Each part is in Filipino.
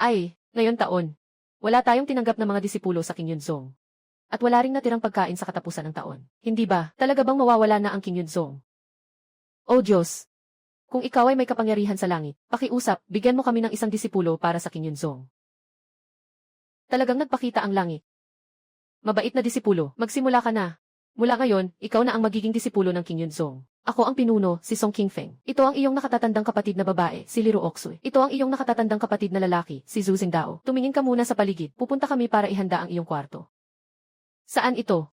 Ay, ngayon taon. Wala tayong tinanggap na mga disipulo sa King Yunzong. At wala ring natirang pagkain sa katapusan ng taon. Hindi ba, talaga bang mawawala na ang King Yunzong? Oh Diyos! Kung ikaw ay may kapangyarihan sa langit, pakiusap, bigyan mo kami ng isang disipulo para sa King Yunzong. Talagang nagpakita ang langit. Mabait na disipulo, magsimula ka na. Mula ngayon, ikaw na ang magiging disipulo ng King Yunzong. Ako ang pinuno, si Song Qingfeng. Ito ang iyong nakatatandang kapatid na babae, si Liru Oksui. Ito ang iyong nakatatandang kapatid na lalaki, si Zhu Xingdao. Tumingin ka muna sa paligid, pupunta kami para ihanda ang iyong kwarto. Saan ito?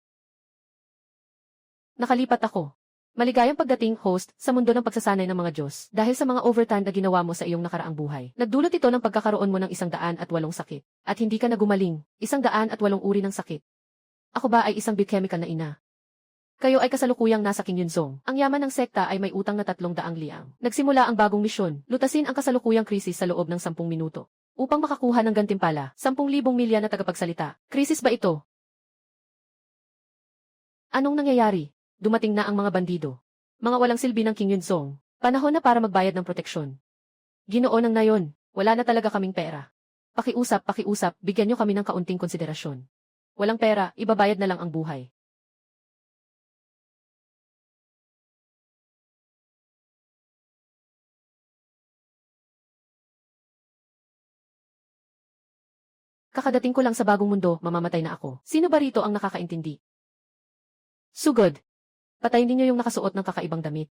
Nakalipat ako. Maligayang pagdating, host, sa mundo ng pagsasanay ng mga Diyos, dahil sa mga overtime na ginawa mo sa iyong nakaraang buhay. Nagdulot ito ng pagkakaroon mo ng 108 sakit. At hindi ka nagumaling, 108 uri ng sakit. Ako ba ay isang biochemical na ina? Kayo ay kasalukuyang nasa King Yunzong. Ang yaman ng sekta ay may utang na 300 liang. Nagsimula ang bagong misyon, lutasin ang kasalukuyang krisis sa loob ng 10 minuto. Upang makakuha ng gantimpala, 10,000 milya na tagapagsalita. Krisis ba ito? Anong nangyayari? Dumating na ang mga bandido. Mga walang silbi ng King Yunzong. Panahon na para magbayad ng proteksyon. Ginoo ng nayon, wala na talaga kaming pera. Pakiusap, bigyan niyo kami ng kaunting konsiderasyon. Walang pera, ibabayad na lang ang buhay. Kakadating ko lang sa bagong mundo, mamamatay na ako. Sino ba rito ang nakakaintindi? Sugod. Patayin ninyo yung nakasuot ng kakaibang damit.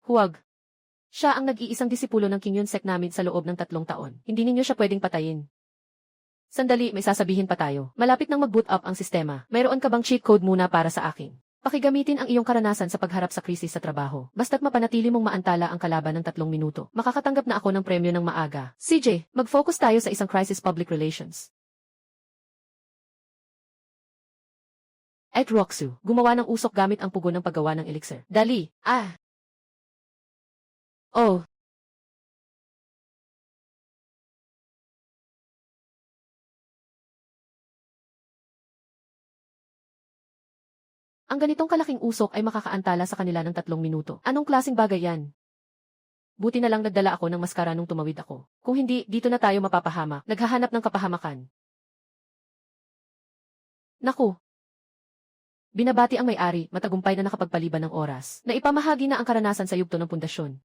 Huwag. Siya ang nag-iisang disipulo ng King Yunsek namin sa loob ng 3 taon. Hindi ninyo siya pwedeng patayin. Sandali, may sasabihin pa tayo. Malapit nang mag-boot up ang sistema. Mayroon ka bang cheat code muna para sa akin? Pakigamitin ang iyong karanasan sa pagharap sa krisis sa trabaho. Basta't mapanatili mong maantala ang kalaban ng 3 minuto. Makakatanggap na ako ng premyo ng maaga. CJ, mag-focus tayo sa isang crisis public relations. Ed Roxu, gumawa ng usok gamit ang pugo ng paggawa ng elixir. Dali, Oh. Ang ganitong kalaking usok ay makakaantala sa kanila ng 3 minuto. Anong klaseng bagay yan? Buti na lang nagdala ako ng maskara nung tumawid ako. Kung hindi, dito na tayo mapapahamak. Naghahanap ng kapahamakan. Naku! Binabati ang may-ari, matagumpay na nakapagpaliban ng oras. Naipamahagi na ang karanasan sa yugto ng pundasyon.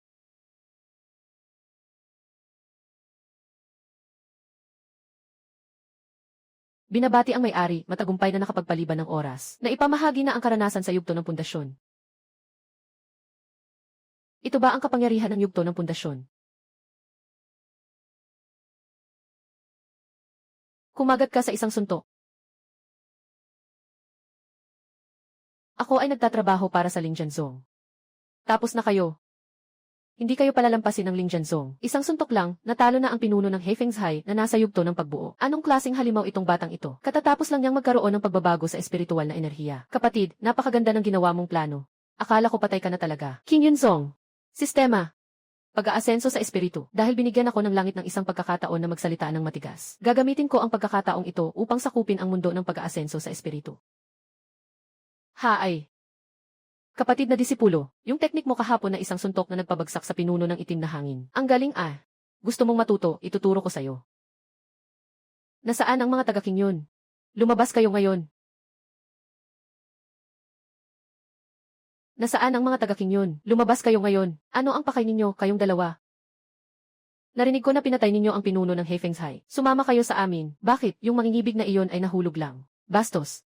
Binabati ang may-ari, matagumpay na nakapagpaliban ng oras. Naipamahagi na ang karanasan sa yugto ng pundasyon. Ito ba ang kapangyarihan ng yugto ng pundasyon? Kumagat ka sa isang suntok. Ako ay nagtatrabaho para sa Lingjianzong. Tapos na kayo. Hindi kayo palalampasin ng Lingjianzong. Isang suntok lang, natalo na ang pinuno ng Heifengzhai na nasa yugto ng pagbuo. Anong klaseng halimaw itong batang ito? Katatapos lang niyang magkaroon ng pagbabago sa espiritual na enerhiya. Kapatid, napakaganda ng ginawa mong plano. Akala ko patay ka na talaga. King Yunzong. Sistema. Pag-aasenso sa espiritu. Dahil binigyan ako ng langit ng isang pagkakataon na magsalita ng matigas. Gagamitin ko ang pagkakataong ito upang sakupin ang mundo ng pag-aasenso sa espiritu. Haay. Kapatid na disipulo, yung teknik mo kahapon na isang suntok na nagpabagsak sa pinuno ng itim na hangin. Ang galing Gusto mong matuto, ituturo ko sa'yo. Nasaan ang mga taga-king yun? Lumabas kayo ngayon. Nasaan ang mga taga-king yun? Lumabas kayo ngayon. Ano ang pakay ninyo, kayong dalawa? Narinig ko na pinatay ninyo ang pinuno ng Heifengzhai. Sumama kayo sa amin. Bakit? Yung mangingibig na iyon ay nahulog lang. Bastos.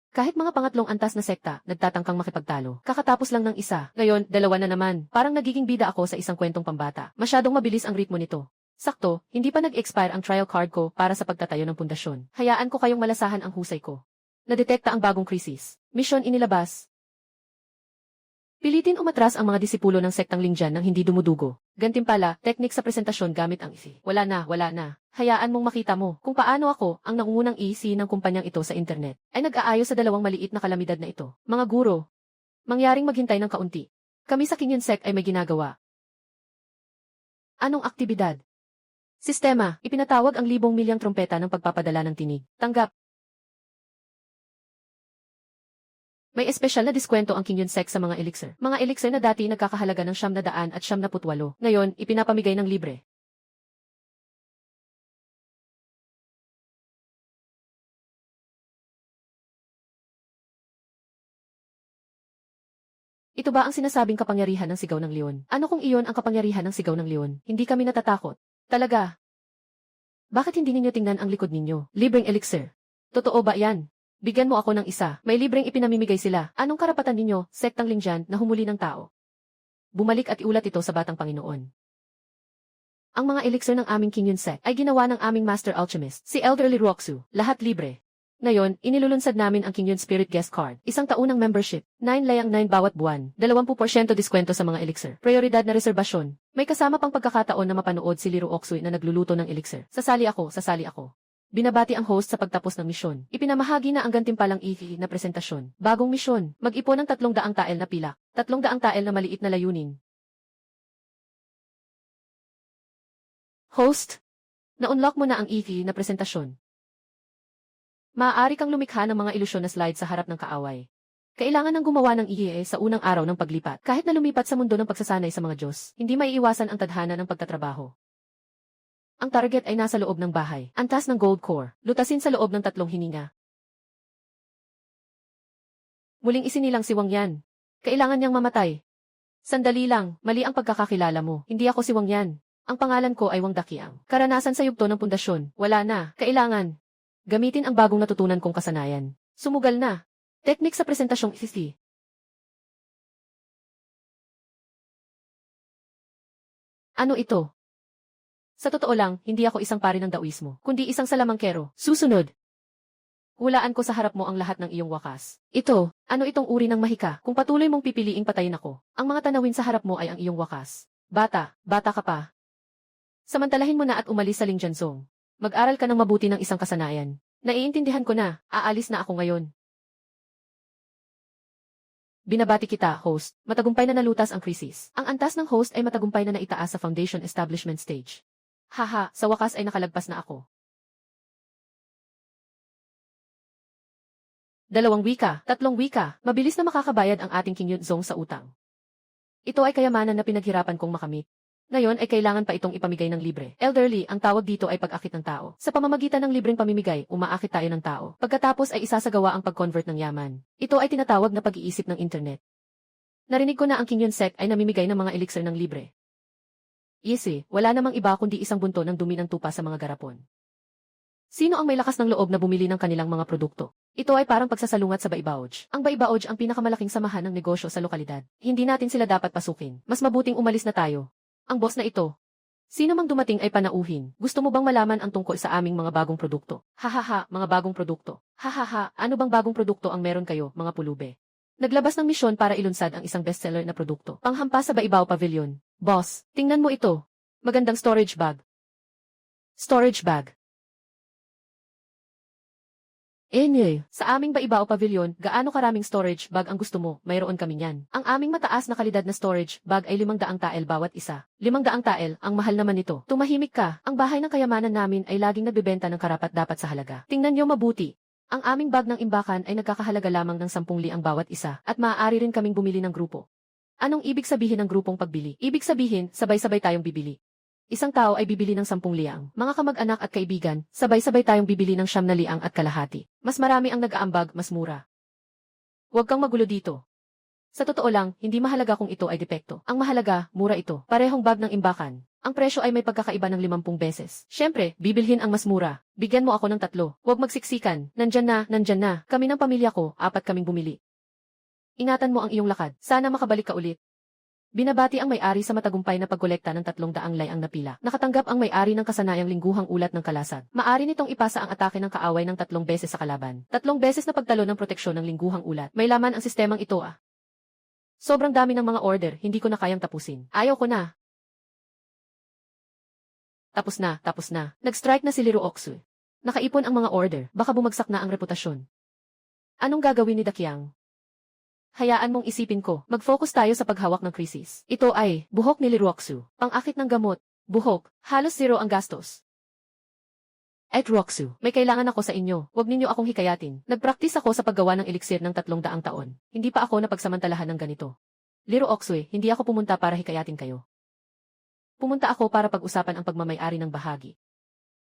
Kahit mga pangatlong antas na sekta, nagtatangkang makipagtalo. Kakatapos lang ng isa. Ngayon, 2 na naman. Parang nagiging bida ako sa isang kwentong pambata. Masyadong mabilis ang ritmo nito. Sakto, hindi pa nag-expire ang trial card ko para sa pagtatayo ng pundasyon. Hayaan ko kayong malasahan ang husay ko. Nadetekta ang bagong krisis. Misyon inilabas. Pilitin umatras ang mga disipulo ng sektang Lingjian nang hindi dumudugo. Gantimpala, teknik sa presentasyon gamit ang isi. Wala na. Hayaan mong makita mo kung paano ako, ang nangungunang isi ng kumpanyang ito sa internet, ay nag-aayos sa 2 maliit na kalamidad na ito. Mga guro, mangyaring maghintay ng kaunti. Kami sa King Yunsek ay may ginagawa. Anong aktibidad? Sistema, ipinatawag ang 1,000 milyang trompeta ng pagpapadala ng tinig. Tanggap. May espesyal na diskwento ang King Yunsek sa mga elixir. Mga elixir na dati nagkakahalaga ng 978. Ngayon, ipinapamigay ng libre. Ito ba ang sinasabing kapangyarihan ng sigaw ng leon? Ano kung iyon ang kapangyarihan ng sigaw ng leon? Hindi kami natatakot. Talaga. Bakit hindi ninyo tingnan ang likod ninyo? Libreng elixir. Totoo ba yan? Bigyan mo ako ng isa. May libreng ipinamimigay sila. Anong karapatan ninyo, sektang Lingyan, na humuli ng tao? Bumalik at iulat ito sa batang Panginoon. Ang mga elixir ng aming Kingyun sect ay ginawa ng aming master alchemist, si Elderly Roxu. Lahat libre. Ngayon, inilulunsad namin ang Kingyun Spirit Guest Card. Isang taunang membership. 9 layang 9 bawat buwan. 20% diskwento sa mga elixir. Prioridad na reserbasyon. May kasama pang pagkakataon na mapanood si Liru Oksui na nagluluto ng elixir. Sasali ako, sasali ako. Binabati ang host sa pagtapos ng misyon. Ipinamahagi na ang gantimpalang EV na presentasyon. Bagong misyon. Mag-ipon ng 300 tael na pilak. 300 tael na maliit na layunin. Host, na-unlock mo na ang EV na presentasyon. Maaari kang lumikha ng mga ilusyon na slide sa harap ng kaaway. Kailangan nang gumawa ng IE sa unang araw ng paglipat. Kahit na lumipat sa mundo ng pagsasanay sa mga Diyos, hindi maiiwasan ang tadhana ng pagtatrabaho. Ang target ay nasa loob ng bahay. Antas ng gold core. Lutasin sa loob ng 3 hininga. Muling isinilang si Wang Yan. Kailangan niyang mamatay. Sandali lang, mali ang pagkakakilala mo. Hindi ako si Wang Yan. Ang pangalan ko ay Wang Dakiang. Karanasan sa yugto ng pundasyon. Wala na. Kailangan gamitin ang bagong natutunan kong kasanayan. Sumugal na. Teknik sa presentasyong ICC. Ano ito? Sa totoo lang, hindi ako isang pari ng Daoismo, kundi isang salamangkero. Susunod. Hulaan ko sa harap mo ang lahat ng iyong wakas. Ito, ano itong uri ng mahika? Kung patuloy mong pipiliing patayin ako, ang mga tanawin sa harap mo ay ang iyong wakas. Bata ka pa. Samantalahin mo na at umalis sa Lingjianzong. Mag-aral ka ng mabuti ng isang kasanayan. Naiintindihan ko na, aalis na ako ngayon. Binabati kita, host. Matagumpay na nalutas ang krisis. Ang antas ng host ay matagumpay na naitaas sa foundation establishment stage. Haha, sa wakas ay nakalagpas na ako. 2 wika, 3 wika, mabilis na makakabayad ang ating Kingyunzong sa utang. Ito ay kayamanan na pinaghirapan kong makamit. Ngayon ay kailangan pa itong ipamigay ng libre. Elderly, ang tawag dito ay pag-akit ng tao. Sa pamamagitan ng libreng pamimigay, umaakit tayo ng tao. Pagkatapos ay isasagawa ang pag-convert ng yaman. Ito ay tinatawag na pag-iisip ng internet. Narinig ko na ang Kingyun sect ay namimigay ng mga elixir ng libre. Easy, wala namang iba kundi isang bunto ng dumi ng tupa sa mga garapon. Sino ang may lakas ng loob na bumili ng kanilang mga produkto? Ito ay parang pagsasalungat sa Baibaoj. Ang Baibaoj ang pinakamalaking samahan ng negosyo sa lokalidad. Hindi natin sila dapat pasukin. Mas mabuting umalis na tayo. Ang boss na ito. Sino mang dumating ay panauhin. Gusto mo bang malaman ang tungkol sa aming mga bagong produkto? Hahaha, mga bagong produkto. Hahaha, ano bang bagong produkto ang meron kayo, mga pulube? Naglabas ng misyon para ilunsad ang isang bestseller na produkto. Panghampas sa Baibao Pavilion. Boss, tingnan mo ito. Magandang storage bag. Storage bag. Sa aming Baibao Pavilion, gaano karaming storage bag ang gusto mo, mayroon kami niyan. Ang aming mataas na kalidad na storage bag ay 500 tael bawat isa. 500 tael, ang mahal naman nito. Tumahimik ka, ang bahay ng kayamanan namin ay laging nagbebenta ng karapat-dapat sa halaga. Tingnan niyo mabuti. Ang aming bag ng imbakan ay nagkakahalaga lamang ng 10,000 ang bawat isa, at maaari rin kaming bumili ng grupo. Anong ibig sabihin ng grupong pagbili? Ibig sabihin, sabay-sabay tayong bibili. Isang tao ay bibili ng 10 liang. Mga kamag-anak at kaibigan, sabay-sabay tayong bibili ng 9 liang at kalahati. Mas marami ang nag-aambag, mas mura. Huwag kang magulo dito. Sa totoo lang, hindi mahalaga kung ito ay depekto. Ang mahalaga, mura ito. Parehong bag ng imbakan. Ang presyo ay may pagkakaiba ng 50 beses. Siyempre, bibilhin ang mas mura. Bigyan mo ako ng 3. Huwag magsiksikan. Nandyan na. Kami ng pamilya ko, 4 kaming bumili. Ingatan mo ang iyong lakad. Sana makabalik ka ulit. Binabati ang may-ari sa matagumpay na pagkolekta ng 300 layang na pila. Nakatanggap ang may-ari ng kasanayang lingguhang ulat ng kalasag. Maari nitong ipasa ang atake ng kaaway ng 3 beses sa kalaban. 3 beses na pagtalo ng proteksyon ng lingguhang ulat. May laman ang sistemang ito Sobrang dami ng mga order, hindi ko na kayang tapusin. Ayaw ko na. Tapos na. Nag-strike na si Liru Oksui. Nakaipon ang mga order, baka bumagsak na ang reputasyon. Anong gagawin ni Dakiang? Hayaan mong isipin ko, mag-focus tayo sa paghawak ng krisis. Ito ay, buhok ni Liru Oksui. Pang-akit ng gamot, buhok, halos 0 ang gastos. At Roxu, may kailangan ako sa inyo, huwag ninyo akong hikayatin. Nagpraktis ako sa paggawa ng elixir ng 300 taon. Hindi pa ako napagsamantalahan ng ganito. Liru Oksui, hindi ako pumunta para hikayatin kayo. Pumunta ako para pag-usapan ang pagmamay-ari ng bahagi.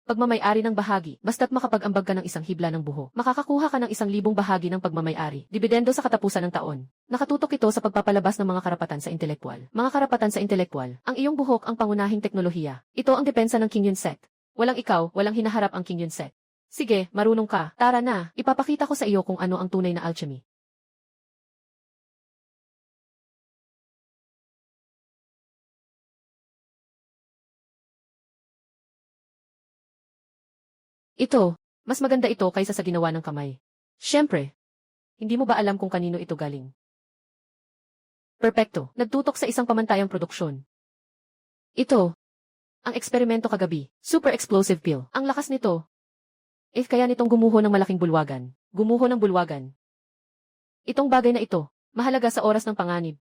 Pagmamay-ari ng bahagi, basta't makapag-ambag ka ng isang hibla ng buho, makakakuha ka ng 1,000 bahagi ng pagmamay-ari, dibidendo sa katapusan ng taon. Nakatutok ito sa pagpapalabas ng mga karapatan sa intelektual. Mga karapatan sa intelektual, ang iyong buhok ang pangunahing teknolohiya. Ito ang depensa ng King Yun-sek. Walang ikaw, walang hinaharap ang King Yun-sek. Sige, marunong ka. Tara na, ipapakita ko sa iyo kung ano ang tunay na alchemy. Ito, mas maganda ito kaysa sa ginawa ng kamay. Siyempre, hindi mo ba alam kung kanino ito galing? Perpekto, nagtutok sa isang pamantayang produksyon. Ito, ang eksperimento kagabi, super explosive pill. Ang lakas nito. Kaya nitong gumuho ng malaking bulwagan. Gumuho ng bulwagan. Itong bagay na ito, mahalaga sa oras ng panganib.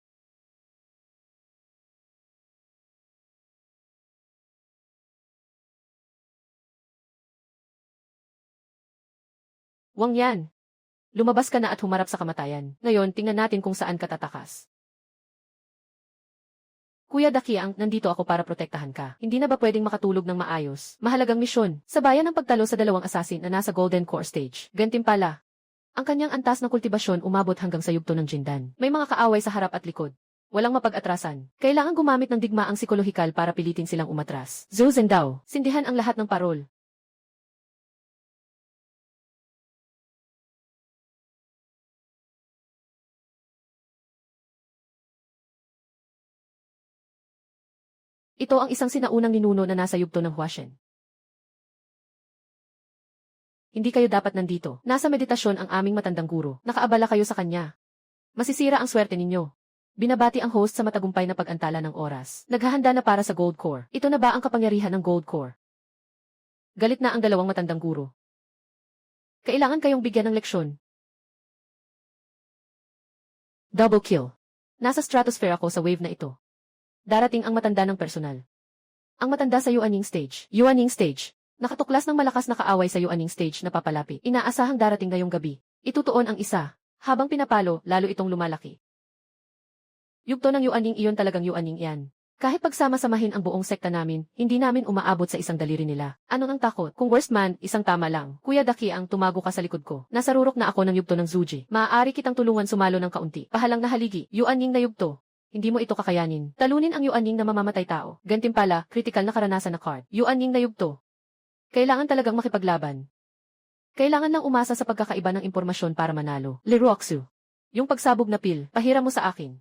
Wang Yan. Lumabas ka na at humarap sa kamatayan. Ngayon, tingnan natin kung saan ka tatakas. Kuya Dakiang, nandito ako para protektahan ka. Hindi na ba pwedeng makatulog ng maayos? Mahalagang misyon. Sa bayan ng pagtalo sa 2 assassin na nasa Golden Core Stage. Gantimpala. Ang kanyang antas na kultibasyon umabot hanggang sa yugto ng Jindan. May mga kaaway sa harap at likod. Walang mapag-atrasan. Kailangan gumamit ng digmaang psikolohikal para pilitin silang umatras. Zhou Zhendao, sindihan ang lahat ng parol. Ito ang isang sinaunang ninuno na nasa yugto ng Huashen. Hindi kayo dapat nandito. Nasa meditasyon ang aming matandang guro. Nakaabala kayo sa kanya. Masisira ang swerte ninyo. Binabati ang host sa matagumpay na pag-antala ng oras. Naghahanda na para sa Gold Core. Ito na ba ang kapangyarihan ng Gold Core? Galit na ang 2 matandang guro. Kailangan kayong bigyan ng leksyon. Double kill. Nasa stratosphere ako sa wave na ito. Darating ang matanda ng personal. Ang matanda sa Yuaning Stage. Yuaning Stage. Nakatuklas ng malakas na kaaway sa Yuaning Stage na papalapit. Inaasahang darating ngayong gabi. Itutuon ang isa. Habang pinapalo, lalo itong lumalaki. Yugto ng Yuaning iyon talagang Yuaning yan. Kahit pagsama-samahin ang buong sekta namin, hindi namin umaabot sa isang daliri nila. Anong ang takot? Kung worst man, isang tama lang. Kuya Dakiang, tumago ka sa likod ko. Nasa rurok na ako ng yugto ng Zuji. Maaari kitang tulungan sumalo ng kaunti. Pahalang na haligi. Yuaning na yugto. Hindi mo ito kakayanin. Talunin ang Yuaning na mamamatay tao. Gantimpala, critical na karanasan na card. Yuaning na yugto. Kailangan talagang makipaglaban. Kailangan lang umasa sa pagkakaiba ng impormasyon para manalo. Liruoxu. Yung pagsabog na pil, pahiram mo sa akin.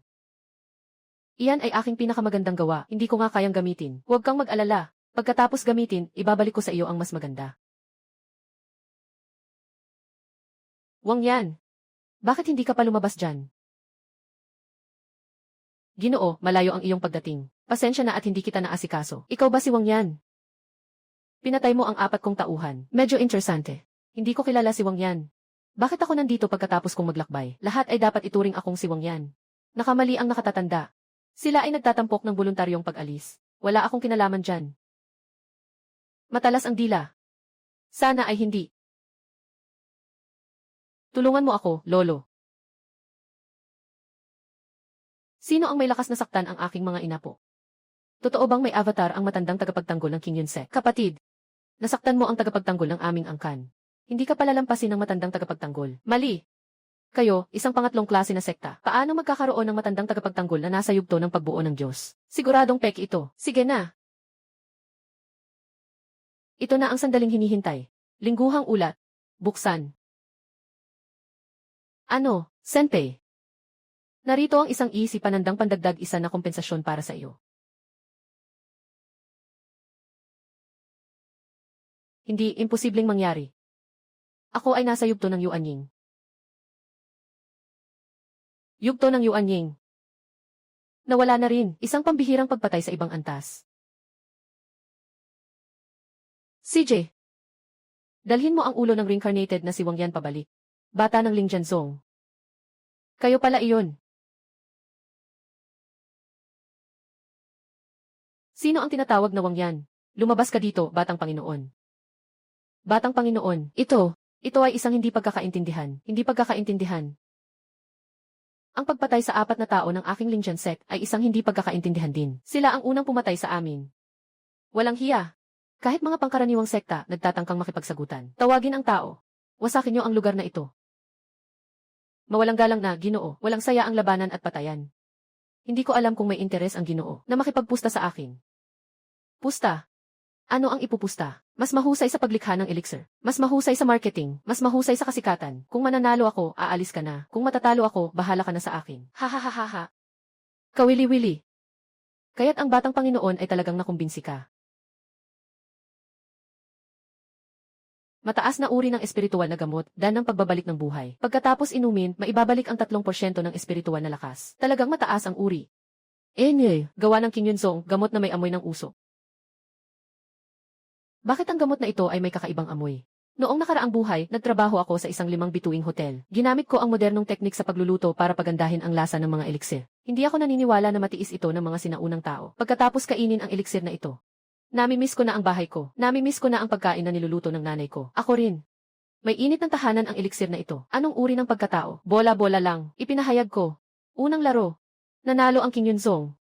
Iyan ay aking pinakamagandang gawa, hindi ko nga kayang gamitin. Huwag kang mag-alala. Pagkatapos gamitin, ibabalik ko sa iyo ang mas maganda. Wang Yan. Bakit hindi ka pa lumabas dyan? Ginoo, malayo ang iyong pagdating. Pasensya na at hindi kita naasikaso. Ikaw ba si Wang Yan? Pinatay mo ang 4 kong tauhan. Medyo interesante. Hindi ko kilala si Wang Yan. Bakit ako nandito pagkatapos kong maglakbay? Lahat ay dapat ituring akong si Wang Yan. Nakamali ang nakatatanda. Sila ay nagtatampok ng voluntaryong pag-alis. Wala akong kinalaman dyan. Matalas ang dila. Sana ay hindi. Tulungan mo ako, Lolo. Sino ang may lakas na saktan ang aking mga inapo? Totoo bang may avatar ang matandang tagapagtanggol ng King Yun-sek? Kapatid, nasaktan mo ang tagapagtanggol ng aming angkan. Hindi ka palalampasin ng matandang tagapagtanggol. Mali! Kayo, isang pangatlong klase na sekta. Paano magkakaroon ng matandang tagapagtanggol na nasa yugto ng pagbuo ng Diyos? Siguradong peki ito. Sige na. Ito na ang sandaling hinihintay. Lingguhang ulat. Buksan. Ano, Senpei? Narito ang isang easy panandang pandagdag isa na kompensasyon para sa iyo. Hindi imposibleng mangyari. Ako ay nasa yugto ng Yuanying. Yugto ng Yuanying. Nawala na rin, isang pambihirang pagpatay sa ibang antas. CJ. Dalhin mo ang ulo ng reincarnated na si Wang Yan pabalik. Bata ng Ling Jianzong. Kayo pala iyon. Sino ang tinatawag na Wang Yan? Lumabas ka dito, Batang Panginoon. Batang Panginoon, ito ay isang hindi pagkakaintindihan. Hindi pagkakaintindihan. Ang pagpatay sa 4 na tao ng aking Ling Jiansek ay isang hindi pagkakaintindihan din. Sila ang unang pumatay sa amin. Walang hiya. Kahit mga pangkaraniwang sekta, nagtatangkang makipagsagutan. Tawagin ang tao. Wasakin niyo ang lugar na ito. Mawalang galang na, Ginoo, walang saya ang labanan at patayan. Hindi ko alam kung may interes ang Ginoo na makipagpusta sa akin. Pusta. Ano ang ipupusta? Mas mahusay sa paglikha ng elixir. Mas mahusay sa marketing. Mas mahusay sa kasikatan. Kung mananalo ako, aalis ka na. Kung matatalo ako, bahala ka na sa akin. Ha. Kawili-wili. Kaya't ang batang Panginoon ay talagang nakumbinsi ka. Mataas na uri ng espiritual na gamot, dan ng pagbabalik ng buhay. Pagkatapos inumin, maibabalik ang 3% ng espiritual na lakas. Talagang mataas ang uri. Gawa ng King Yunzong, gamot na may amoy ng usok. Bakit ang gamot na ito ay may kakaibang amoy? Noong nakaraang buhay, nagtrabaho ako sa isang 5 bituing hotel. Ginamit ko ang modernong teknik sa pagluluto para pagandahin ang lasa ng mga elixir. Hindi ako naniniwala na matiis ito ng mga sinaunang tao. Pagkatapos kainin ang elixir na ito. Namimiss ko na ang bahay ko. Namimiss ko na ang pagkain na niluluto ng nanay ko. Ako rin. May init ng tahanan ang elixir na ito. Anong uri ng pagkatao? Bola-bola lang. Ipinahayag ko. Unang laro. Nanalo ang King Yunzong.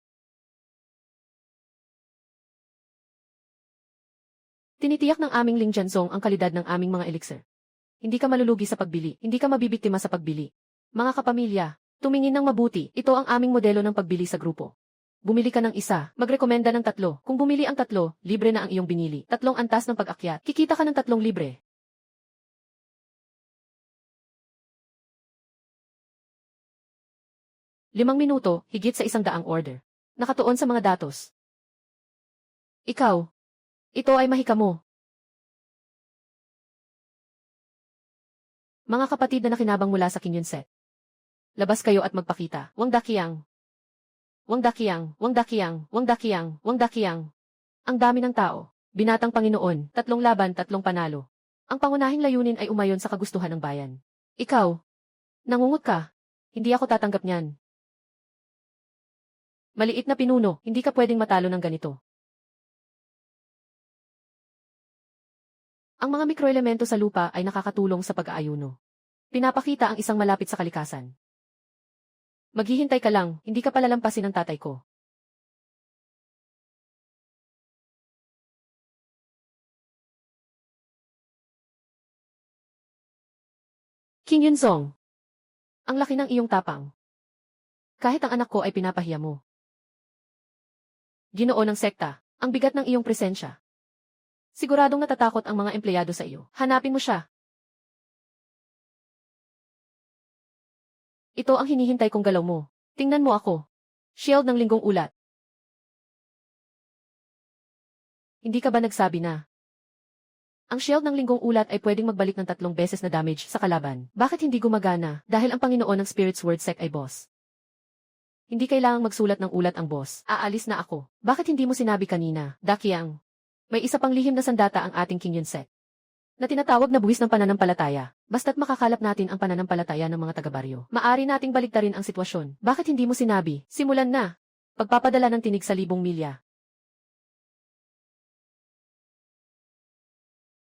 Tinitiyak ng aming Ling Jianzong ang kalidad ng aming mga elixir. Hindi ka malulugi sa pagbili. Hindi ka mabibiktima sa pagbili. Mga kapamilya, tumingin ng mabuti. Ito ang aming modelo ng pagbili sa grupo. Bumili ka ng isa, magrekomenda ng 3. Kung bumili ang 3, libre na ang iyong binili. 3 antas ng pag-akyat, kikita ka ng 3 libre. Limang minuto, higit sa 100 order. Nakatuon sa mga datos. Ikaw. Ito ay mahika mo. Mga kapatid na nakinabang mula sa King Yunset. Labas kayo at magpakita. Wang Dakiang. Wang Dakiang. Ang dami ng tao. Binatang Panginoon, 3 laban, 3 panalo. Ang pangunahing layunin ay umayon sa kagustuhan ng bayan. Ikaw. Nangungut ka. Hindi ako tatanggap niyan. Maliit na pinuno, hindi ka pwedeng matalo ng ganito. Ang mga mikroelemento sa lupa ay nakakatulong sa pag-aayuno. Pinapakita ang isang malapit sa kalikasan. Maghihintay ka lang, hindi ka palalampasin ng tatay ko. King Yunzong. Ang laki ng iyong tapang. Kahit ang anak ko ay pinapahiya mo. Ginoo ng sekta, ang bigat ng iyong presensya. Siguradong natatakot ang mga empleyado sa iyo. Hanapin mo siya. Ito ang hinihintay kong galaw mo. Tingnan mo ako. Shield ng linggong ulat. Hindi ka ba nagsabi na? Ang shield ng linggong ulat ay pwedeng magbalik ng 3 beses na damage sa kalaban. Bakit hindi gumagana? Dahil ang Panginoon ng Spirit's Word Sec ay boss. Hindi kailangang magsulat ng ulat ang boss. Aalis na ako. Bakit hindi mo sinabi kanina? Dakiang. May isa pang lihim na sandata ang ating King Yunset. Na tinatawag na buwis ng pananampalataya. Basta't makakalap natin ang pananampalataya ng mga taga-baryo. Maari nating baliktarin ang sitwasyon. Bakit hindi mo sinabi? Simulan na. Pagpapadala ng tinig sa 1,000 milya.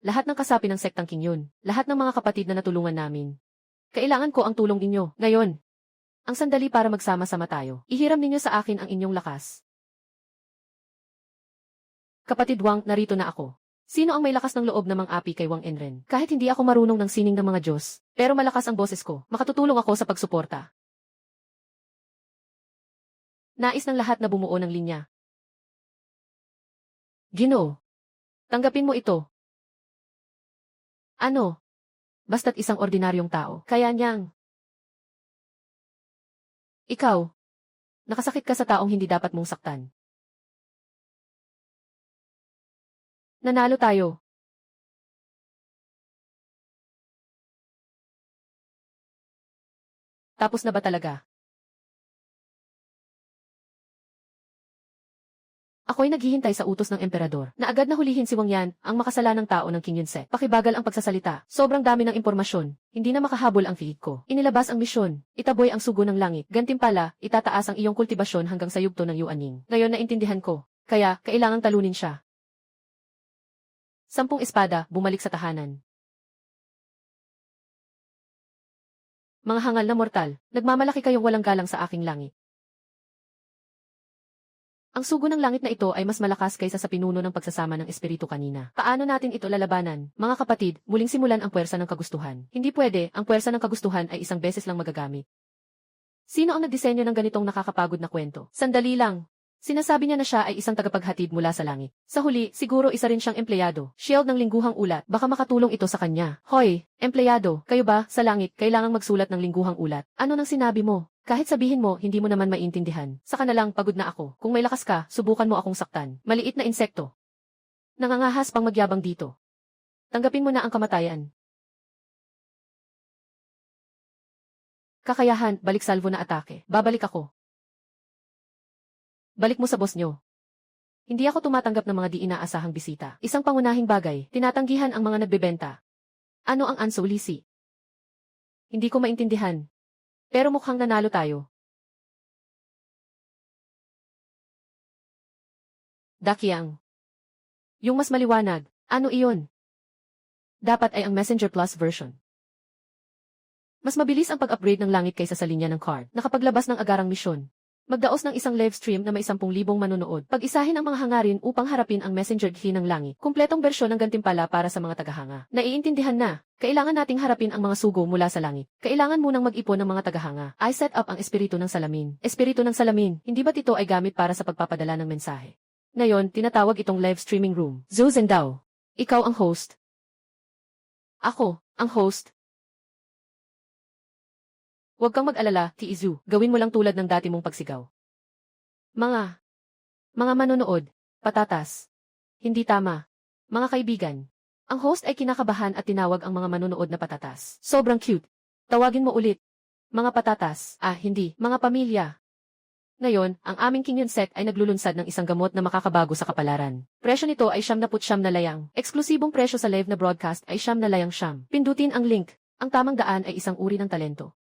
Lahat ng kasapi ng sektang King Yun. Lahat ng mga kapatid na natulungan namin. Kailangan ko ang tulong ninyo. Ngayon. Ang sandali para magsama-sama tayo. Ihiram ninyo sa akin ang inyong lakas. Kapatid Wang, narito na ako. Sino ang may lakas ng loob na mang-api kay Wang Enren? Kahit hindi ako marunong ng sining ng mga Diyos, pero malakas ang boses ko, makatutulong ako sa pagsuporta. Nais ng lahat na bumuo ng linya. Ginoo. Tanggapin mo ito. Ano? Basta't isang ordinaryong tao, kaya niyang. Ikaw. Nakasakit ka sa taong hindi dapat mong saktan. Nanalo tayo. Tapos na ba talaga? Ako'y naghihintay sa utos ng emperador, na agad na hulihin si Wang Yan, ang makasalanang tao ng King Yunset. Pakibagal ang pagsasalita. Sobrang dami ng impormasyon. Hindi na makahabol ang feed ko. Inilabas ang misyon. Itaboy ang sugo ng langit. Gantimpala, itataas ang iyong kultibasyon hanggang sa yugto ng Yuaning. Ngayon na intindihan ko. Kaya, kailangang talunin siya. 10 espada, bumalik sa tahanan. Mga hangal na mortal, nagmamalaki kayong walang galang sa aking langit. Ang sugo ng langit na ito ay mas malakas kaysa sa pinuno ng pagsasama ng espiritu kanina. Paano natin ito lalabanan? Mga kapatid, muling simulan ang puwersa ng kagustuhan. Hindi pwede, ang puwersa ng kagustuhan ay isang beses lang magagamit. Sino ang nagdisenyo ng ganitong nakakapagod na kwento? Sandali lang. Sinasabi niya na siya ay isang tagapaghatid mula sa langit. Sa huli, siguro isa rin siyang empleyado. Shield ng lingguhang ulat. Baka makatulong ito sa kanya. Hoy, empleyado, kayo ba, sa langit, kailangang magsulat ng lingguhang ulat? Ano nang sinabi mo? Kahit sabihin mo, hindi mo naman maintindihan. Saka na lang, pagod na ako. Kung may lakas ka, subukan mo akong saktan. Maliit na insekto. Nangangahas pang magyabang dito. Tanggapin mo na ang kamatayan. Kakayahan, balik salvo na atake. Babalik ako. Balik mo sa boss nyo. Hindi ako tumatanggap ng mga di inaasahang bisita. Isang pangunahing bagay, tinatanggihan ang mga nagbebenta. Ano ang unsolisi? Hindi ko maintindihan. Pero mukhang nanalo tayo. Dakiang. Yung mas maliwanag, ano iyon? Dapat ay ang Messenger Plus version. Mas mabilis ang pag-upgrade ng langit kaysa sa linya ng card. Nakapaglabas ng agarang misyon. Magdaos ng isang live stream na may 10,000 manonood. Pag-isahin ang mga hangarin upang harapin ang Messenger Key ng langit. Kumpletong bersyon ng gantimpala para sa mga tagahanga. Naiintindihan na. Kailangan nating harapin ang mga sugo mula sa langit. Kailangan munang mag-ipon ng mga tagahanga. I set up ang espiritu ng salamin. Espiritu ng salamin, hindi ba't ito ay gamit para sa pagpapadala ng mensahe? Ngayon, tinatawag itong live streaming room. Zhou Zhendao. Ikaw ang host. Ako, ang host. Huwag kang mag-alala, Tiizu. Gawin mo lang tulad ng dati mong pagsigaw. Mga manonood, patatas. Hindi tama. Mga kaibigan. Ang host ay kinakabahan at tinawag ang mga manonood na patatas. Sobrang cute. Tawagin mo ulit. Mga patatas. Hindi. Mga pamilya. Ngayon, ang aming Kingyun Sect ay naglulunsad ng isang gamot na makakabago sa kapalaran. Presyo nito ay 79 na layang. Eksklusibong presyo sa live na broadcast ay 9 na layang siyam. Pindutin ang link. Ang tamang daan ay isang uri ng talento.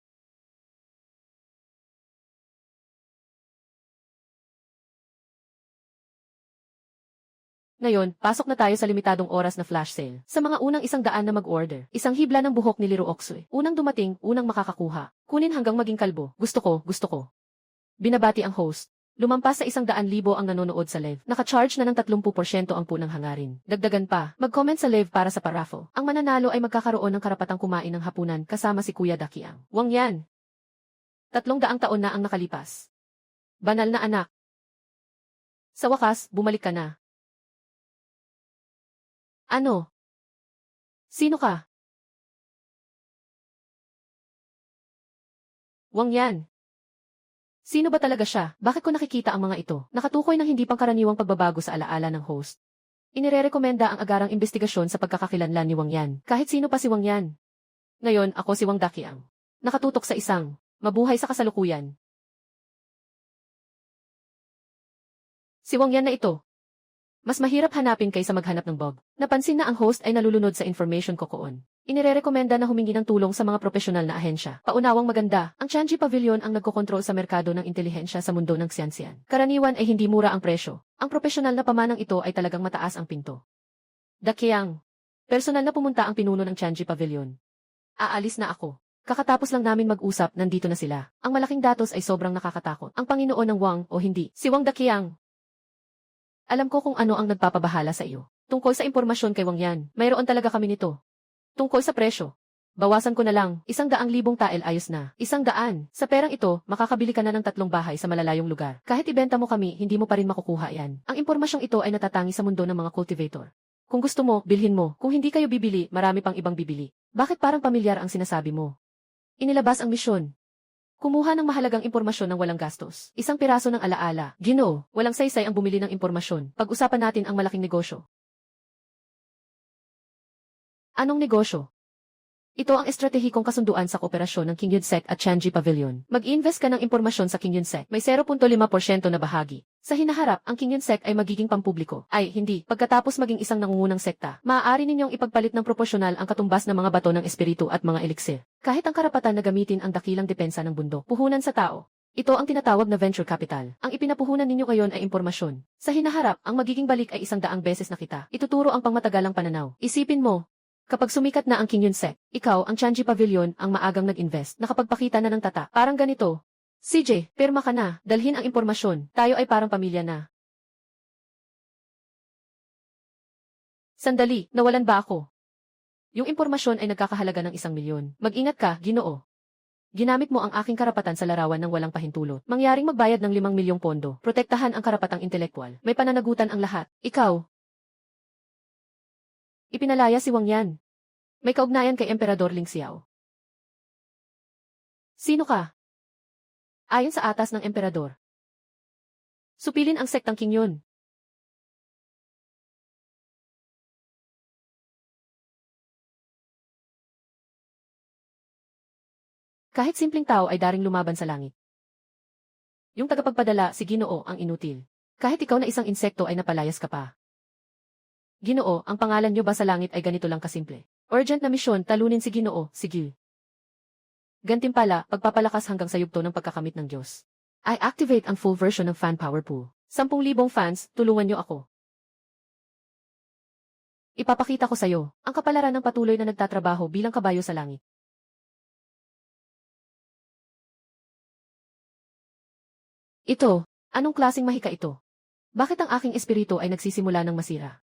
Ngayon, pasok na tayo sa limitadong oras na flash sale. Sa mga unang 100 na mag-order, isang hibla ng buhok ni Liro Oksui. Unang dumating, unang makakakuha. Kunin hanggang maging kalbo. Gusto ko. Binabati ang host. Lumampas sa 100,000 ang nanonood sa live. Naka-charge na ng 30% ang punang hangarin. Dagdagan pa, mag-comment sa live para sa paraffle. Ang mananalo ay magkakaroon ng karapatang kumain ng hapunan kasama si Kuya Dakiang. Wang yan. 300 taon na ang nakalipas. Banal na anak. Sa wakas, bumalik ka na. Ano? Sino ka? Wang yan. Sino ba talaga siya? Bakit ko nakikita ang mga ito? Nakatukoy ng hindi pangkaraniwang pagbabago sa alaala ng host. Inirerekomenda ang agarang investigasyon sa pagkakakilanlan ni Wang Yan. Kahit sino pa si Wang Yan. Ngayon, ako si Wang Dakiang. Nakatutok sa isang mabuhay sa kasalukuyan. Si Wang Yan na ito. Mas mahirap hanapin kaysa maghanap ng Bob. Napansin na ang host ay nalulunod sa information kokoon. Inirerekomenda na humingi ng tulong sa mga profesional na ahensya. Paunawang maganda, ang Tianji Pavilion ang nagkokontrol sa merkado ng intelihensya sa mundo ng Xianxian. Karaniwan ay hindi mura ang presyo. Ang profesional na pamanang ito ay talagang mataas ang pinto. Dakiang. Personal na pumunta ang pinuno ng Tianji Pavilion. Aalis na ako. Kakatapos lang namin mag-usap, nandito na sila. Ang malaking datos ay sobrang nakakatakot. Ang Panginoon ng Wang o hindi. Si Wang Dakiang. Alam ko kung ano ang nagpapabahala sa iyo. Tungkol sa impormasyon kay Wang Yan, mayroon talaga kami nito. Tungkol sa presyo. Bawasan ko na lang, 100,000 tael ayos na. 100. Sa perang ito, makakabili ka na ng 3 bahay sa malalayong lugar. Kahit ibenta mo kami, hindi mo pa rin makukuha yan. Ang impormasyong ito ay natatangi sa mundo ng mga cultivator. Kung gusto mo, bilhin mo. Kung hindi kayo bibili, marami pang ibang bibili. Bakit parang pamilyar ang sinasabi mo? Inilabas ang misyon. Kumuha ng mahalagang impormasyon ng walang gastos. Isang piraso ng alaala. Ginoo, walang saysay ang bumili ng impormasyon. Pag-usapan natin ang malaking negosyo. Anong negosyo? Ito ang estratehikong kasunduan sa kooperasyon ng Kingyun Sect at Tianji Pavilion. Mag-invest ka ng impormasyon sa Kingyun Sect. May 0.5% na bahagi. Sa hinaharap, ang Kingyun Sect ay magiging pampubliko. Ay, hindi. Pagkatapos maging isang nangungunang sekta, maaari ninyong ipagpalit ng proporsyonal ang katumbas ng mga bato ng espiritu at mga eliksir. Kahit ang karapatan na gamitin ang dakilang depensa ng bundok, puhunan sa tao. Ito ang tinatawag na venture capital. Ang ipinapuhunan ninyo ngayon ay impormasyon. Sa hinaharap, ang magiging balik ay 100 beses na kita. Ituturo ang pangmatagalang pananaw. Isipin mo, kapag sumikat na ang Kingyun Sect, ikaw, ang Tianji Pavilion, ang maagang nag-invest, nakapagpakita na ng tata. Parang ganito. CJ, pirma ka na, dalhin ang impormasyon, tayo ay parang pamilya na. Sandali, nawalan ba ako? Yung impormasyon ay nagkakahalaga ng 1,000,000. Mag-ingat ka, Ginoo. Ginamit mo ang aking karapatan sa larawan ng walang pahintulot. Mangyaring magbayad ng 5,000,000 pondo. Protektahan ang karapatang intelektual. May pananagutan ang lahat. Ikaw. Ipinalaya si Wang Yan. May kaugnayan kay Emperador Ling Xiao. Sino ka? Ayon sa atas ng Emperador. Supilin ang sektang King Yun. Kahit simpleng tao ay daring lumaban sa langit. Yung tagapagpadala si Ginoo ang inutil. Kahit ikaw na isang insekto ay napalayas ka pa. Ginoo, ang pangalan niyo ba sa langit ay ganito lang kasimple? Urgent na misyon, talunin si Ginoo, sige. Gantimpala, pagpapalakas hanggang sa yugto ng pagkakamit ng Diyos. I activate ang full version ng fan power pool. 10,000 fans, tulungan niyo ako. Ipapakita ko sa'yo, ang kapalaran ng patuloy na nagtatrabaho bilang kabayo sa langit. Ito, anong klaseng mahika ito? Bakit ang aking espiritu ay nagsisimula ng masira?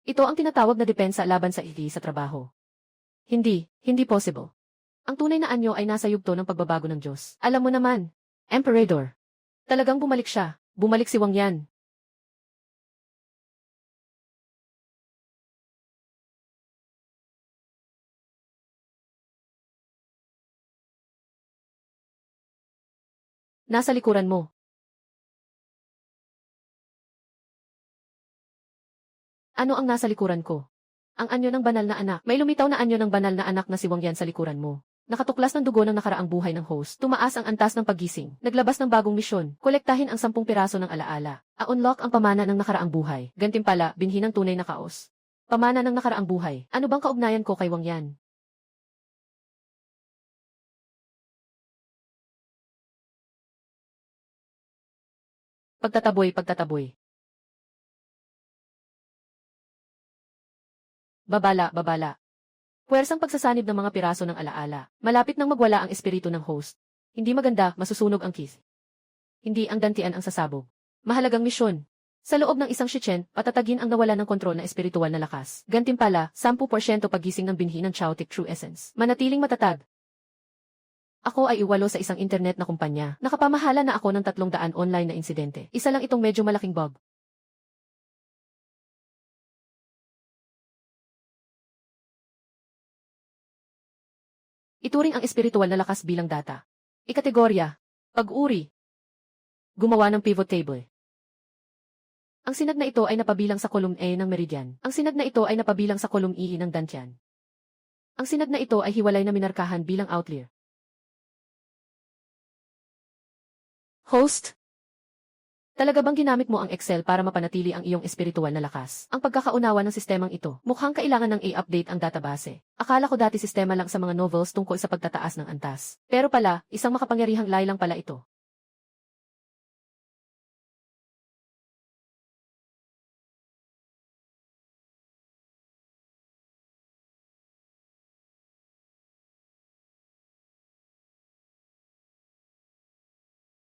Ito ang tinatawag na depensa laban sa ili sa trabaho. Hindi possible. Ang tunay na anyo ay nasa yugto ng pagbabago ng Diyos. Alam mo naman, Emperador. Talagang bumalik siya. Bumalik si Wang Yan. Nasa likuran mo. Ano ang nasa likuran ko? Ang anyo ng banal na anak. May lumitaw na anyo ng banal na anak na si Wang Yan sa likuran mo. Nakatuklas ng dugo ng nakaraang buhay ng host. Tumaas ang antas ng paggising. Naglabas ng bagong misyon. Kolektahin ang 10 piraso ng alaala. A-unlock ang pamana ng nakaraang buhay. Gantimpala, binhi ng tunay na kaos. Pamana ng nakaraang buhay. Ano bang kaugnayan ko kay Wang Yan? Pagtataboy. Babala. Puwersang pagsasanib ng mga piraso ng alaala. Malapit nang magwala ang espiritu ng host. Hindi maganda, masusunog ang keys. Hindi ang dantian ang sasabog. Mahalagang misyon. Sa loob ng isang Shichen, patatagin ang nawala ng kontrol na espiritual na lakas. Gantimpala, 10% paggising ng binhi ng Chaotic True Essence. Manatiling matatag. Ako ay iwalo sa isang internet na kumpanya. Nakapamahala na ako ng 300 online na insidente. Isa lang itong medyo malaking bug. Ituring ang espiritual na lakas bilang data. Ikategorya. Pag-uri. Gumawa ng pivot table. Ang sinag na ito ay napabilang sa column A ng meridian. Ang sinag na ito ay napabilang sa column E ng dantian. Ang sinag na ito ay hiwalay na minarkahan bilang outlier. Host? Talaga bang ginamit mo ang Excel para mapanatili ang iyong espiritual na lakas? Ang pagkakaunawa ng sistemang ito, mukhang kailangan ng i-update ang database. Akala ko dati sistema lang sa mga novels tungkol sa pagtataas ng antas. Pero pala, isang makapangyarihang lie lang pala ito.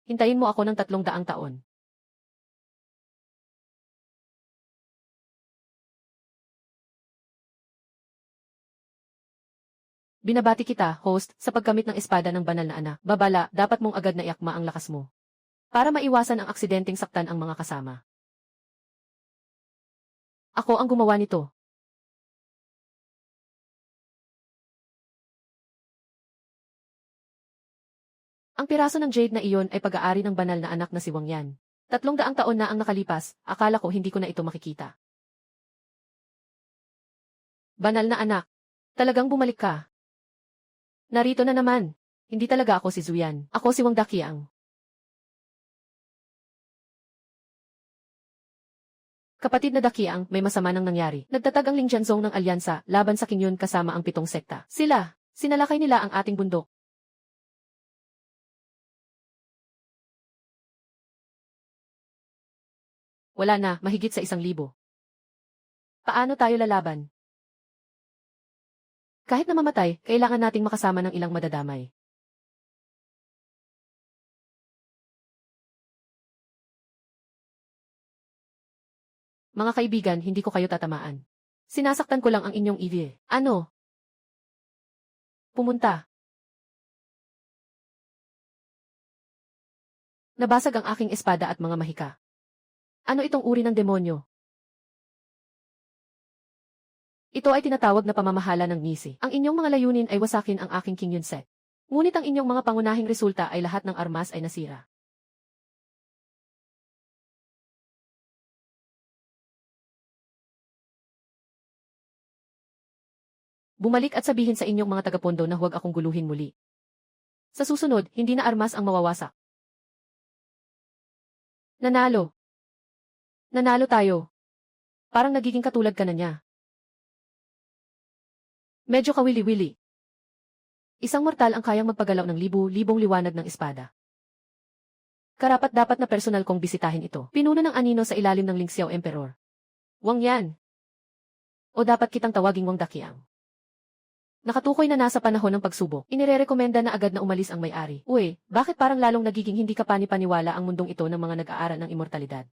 Hintayin mo ako ng 300 taon. Binabati kita, host, sa pagkamit ng espada ng banal na anak. Babala, dapat mong agad na iakma ang lakas mo. Para maiwasan ang aksidenteng saktan ang mga kasama. Ako ang gumawa nito. Ang piraso ng jade na iyon ay pag-aari ng banal na anak na si Wang Yan. 300 taon na ang nakalipas, akala ko hindi ko na ito makikita. Banal na anak. Talagang bumalik ka. Narito na naman. Hindi talaga ako si Zuyan. Ako si Wang Daqiang. Kapatid na Daqiang, may masama nang nangyari. Nagtatag ang Lingjianzong ng alyansa laban sa King Yun kasama ang 7 sekta. Sinalakay nila ang ating bundok. Wala na, mahigit sa 1,000. Paano tayo lalaban? Kahit na mamatay, kailangan nating makasama ng ilang madadamay. Mga kaibigan, hindi ko kayo tatamaan. Sinasaktan ko lang ang inyong EV. Ano? Pumunta. Nabasag ang aking espada at mga mahika. Ano itong uri ng demonyo? Ito ay tinatawag na pamamahala ng ngisi. Ang inyong mga layunin ay wasakin ang aking King Yun Set. Ngunit ang inyong mga pangunahing resulta ay lahat ng armas ay nasira. Bumalik at sabihin sa inyong mga tagapondo na huwag akong guluhin muli. Sa susunod, hindi na armas ang mawawasak. Nanalo. Nanalo tayo. Parang nagiging katulad ka na niya. Medyo kawili-wili. Isang mortal ang kayang magpagalaw ng libu-libong liwanag ng espada. Karapat-dapat na personal kong bisitahin ito. Pinuno ng anino sa ilalim ng Lingxiao Emperor. Wang yan. O dapat kitang tawaging Wang Daqiang. Nakatukoy na nasa panahon ng pagsubok. Inirerekomenda na agad na umalis ang may-ari. Uy, bakit parang lalong nagiging hindi kapani-paniwala ang mundong ito ng mga nag-aaral ng immortalidad?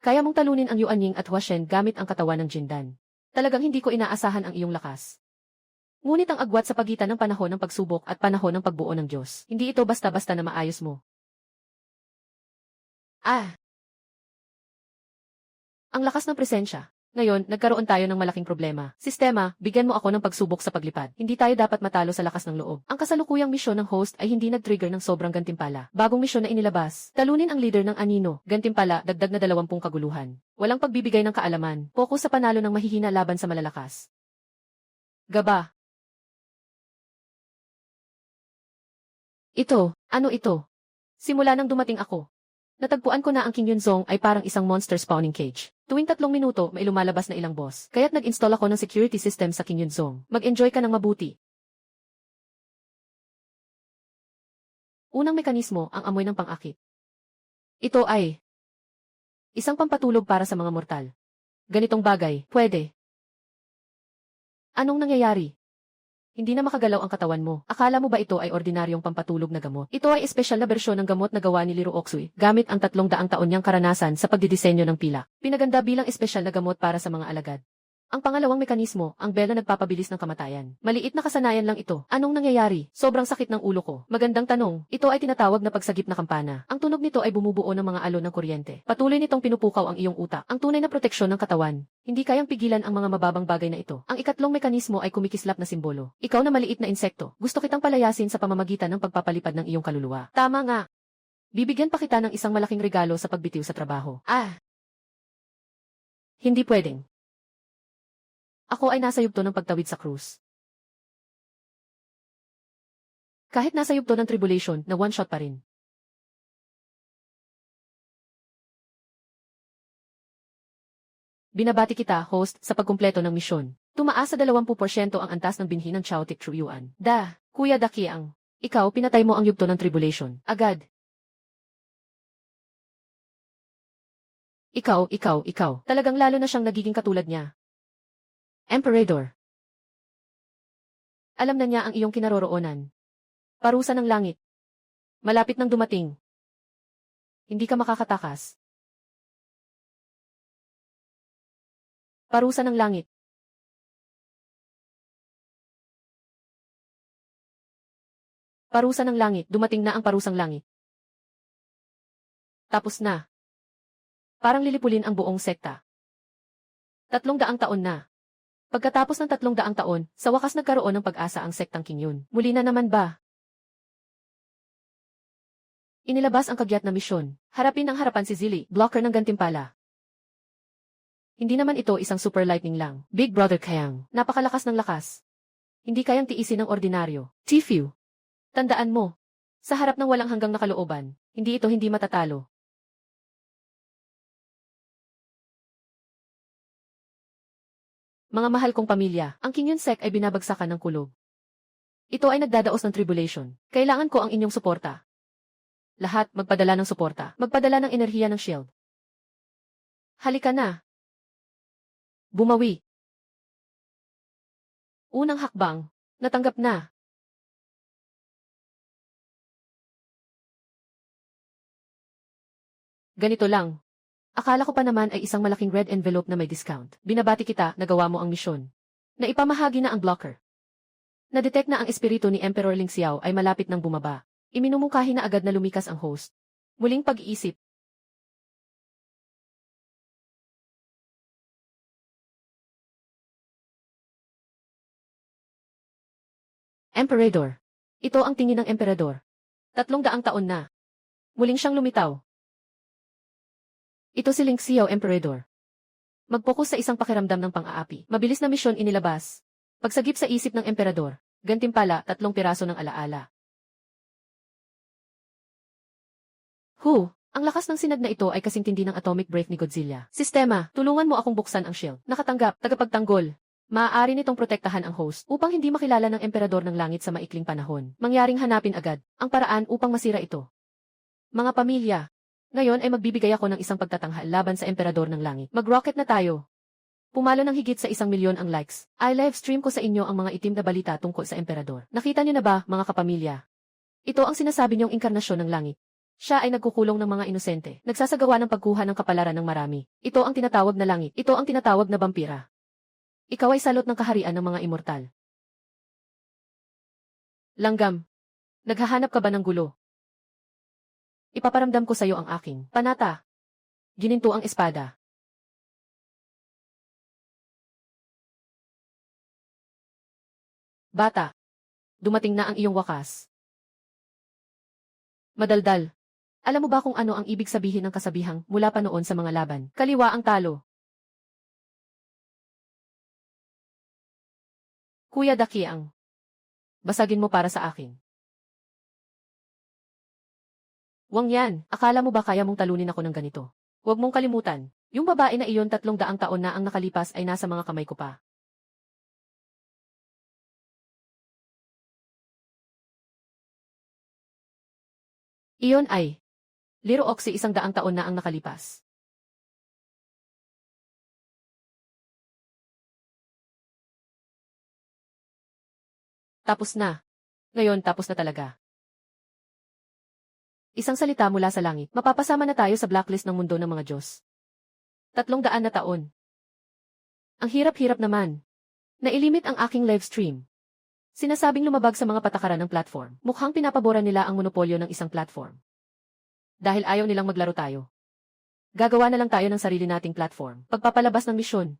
Kaya mong talunin ang Yuanying at Huashen gamit ang katawan ng Jindan. Talagang hindi ko inaasahan ang iyong lakas. Ngunit ang agwat sa pagitan ng panahon ng pagsubok at panahon ng pagbuo ng Diyos, hindi ito basta-basta na maayos mo. Ang lakas ng presensya. Ngayon, nagkaroon tayo ng malaking problema. Sistema, bigyan mo ako ng pagsubok sa paglipad. Hindi tayo dapat matalo sa lakas ng loob. Ang kasalukuyang misyon ng host ay hindi nag-trigger ng sobrang gantimpala. Bagong misyon na inilabas. Talunin ang leader ng anino. Gantimpala, dagdag na 20 kaguluhan. Walang pagbibigay ng kaalaman. Focus sa panalo ng mahihina laban sa malalakas. Gaba. Ano ito? Simula nang dumating ako. Natagpuan ko na ang King Yunzong ay parang isang monster spawning cage. Tuwing 3 minuto, may lumalabas na ilang boss. Kaya't nag-install ako ng security system sa King Yunzong. Mag-enjoy ka ng mabuti. Unang mekanismo, ang amoy ng pang-akit. Ito ay isang pampatulog para sa mga mortal. Ganitong bagay, pwede. Anong nangyayari? Hindi na makagalaw ang katawan mo. Akala mo ba ito ay ordinaryong pampatulog na gamot? Ito ay espesyal na bersyon ng gamot na gawa ni Liru Oksui, gamit ang 300 taon niyang karanasan sa pagdidisenyo ng pilak. Pinaganda bilang espesyal na gamot para sa mga alagad. Ang pangalawang mekanismo, ang bell na nagpapabilis ng kamatayan. Maliit na kasanayan lang ito. Anong nangyayari? Sobrang sakit ng ulo ko. Magandang tanong. Ito ay tinatawag na pagsagip na kampana. Ang tunog nito ay bumubuo ng mga alon ng kuryente. Patuloy nitong pinupukaw ang iyong utak. Ang tunay na proteksyon ng katawan. Hindi kayang pigilan ang mga mababang bagay na ito. Ang ikatlong mekanismo ay kumikislap na simbolo. Ikaw na maliit na insekto. Gusto kitang palayasin sa pamamagitan ng pagpapalipad ng iyong kaluluwa. Tama nga. Bibigyan pa kita ng isang malaking regalo sa pagbitiw sa trabaho. Hindi pwedeng. Ako ay nasa yugto ng pagtawid sa krus. Kahit nasa yugto ng tribulation, na one shot pa rin. Binabati kita, host, sa pagkumpleto ng misyon. Tumaas sa 20% ang antas ng binhi ng Chaotic True Yuan. Kuya Daqiang. Ikaw, pinatay mo ang yugto ng tribulation. Agad. Ikaw. Talagang lalo na siyang nagiging katulad niya. Emperador. Alam na niya ang iyong kinaroroonan. Parusa ng langit. Malapit nang dumating. Hindi ka makakatakas. Parusa ng langit. Parusa ng langit. Dumating na ang parusang langit. Tapos na. Parang lilipulin ang buong sekta. 300 taon na. Pagkatapos ng 300 taon, sa wakas nagkaroon ng pag-asa ang sektang King Yun. Muli na naman ba? Inilabas ang kagyat na misyon. Harapin ng harapan si Zili, blocker ng gantimpala. Hindi naman ito isang super lightning lang. Big Brother Kayang. Napakalakas ng lakas. Hindi kayang tiisin ng ordinaryo. Tfue. Tandaan mo. Sa harap ng walang hanggang nakalooban, hindi matatalo. Mga mahal kong pamilya, ang King Yun Sek ay binabagsakan ng kulog. Ito ay nagdadaos ng tribulation. Kailangan ko ang inyong suporta. Lahat, magpadala ng suporta. Magpadala ng enerhiya ng shield. Halika na. Bumawi. Unang hakbang. Natanggap na. Ganito lang. Akala ko pa naman ay isang malaking red envelope na may discount. Binabati kita, nagawa mo ang misyon. Naipamahagi na ang blocker. Na-detect na ang espiritu ni Emperor Ling Xiao ay malapit ng bumaba. Iminumungkahi na agad na lumikas ang host. Muling pag-iisip. Emperador. Ito ang tingin ng emperador. 300 taon na. Muling siyang lumitaw. Ito si Ling Xiao, Emperador. Mag-focus sa isang pakiramdam ng pang-aapi. Mabilis na misyon inilabas. Pagsagip sa isip ng emperador. Gantimpala, 3 piraso ng alaala. Ang lakas ng sinag na ito ay kasingtindi ng atomic breath ni Godzilla. Sistema, tulungan mo akong buksan ang shield. Nakatanggap, tagapagtanggol. Maaari nitong protektahan ang host upang hindi makilala ng emperador ng langit sa maikling panahon. Mangyaring hanapin agad ang paraan upang masira ito. Mga pamilya, ngayon ay magbibigay ako ng isang pagtatanghal laban sa emperador ng langit. Mag-rocket na tayo. Pumalo ng higit sa 1,000,000 ang likes. I-live stream ko sa inyo ang mga itim na balita tungkol sa emperador. Nakita niyo na ba, mga kapamilya? Ito ang sinasabi niyong inkarnasyon ng langit. Siya ay nagkukulong ng mga inosente. Nagsasagawa ng pagkuha ng kapalaran ng marami. Ito ang tinatawag na langit. Ito ang tinatawag na vampira. Ikaw ay salot ng kaharian ng mga immortal. Langgam. Naghahanap ka ba ng gulo? Ipaparamdam ko sa iyo ang aking panata. Gininto ang espada. Bata. Dumating na ang iyong wakas. Madaldal. Alam mo ba kung ano ang ibig sabihin ng kasabihang mula pa noon sa mga laban? Kaliwa ang talo. Kuya Dakiang. Basagin mo para sa akin. Wang yan, akala mo ba kaya mong talunin ako ng ganito? Huwag mong kalimutan, yung babae na iyon 300 taon na ang nakalipas ay nasa mga kamay ko pa. Iyon ay Liro Oxy 100 taon na ang nakalipas. Tapos na. Ngayon tapos na talaga. Isang salita mula sa langit. Mapapasama na tayo sa blacklist ng mundo ng mga Diyos. 300 na taon. Ang hirap-hirap naman. Nailimit ang aking live stream. Sinasabing lumabag sa mga patakaran ng platform. Mukhang pinapabora nila ang monopolyo ng isang platform. Dahil ayaw nilang maglaro tayo. Gagawa na lang tayo ng sarili nating platform. Pagpapalabas ng misyon.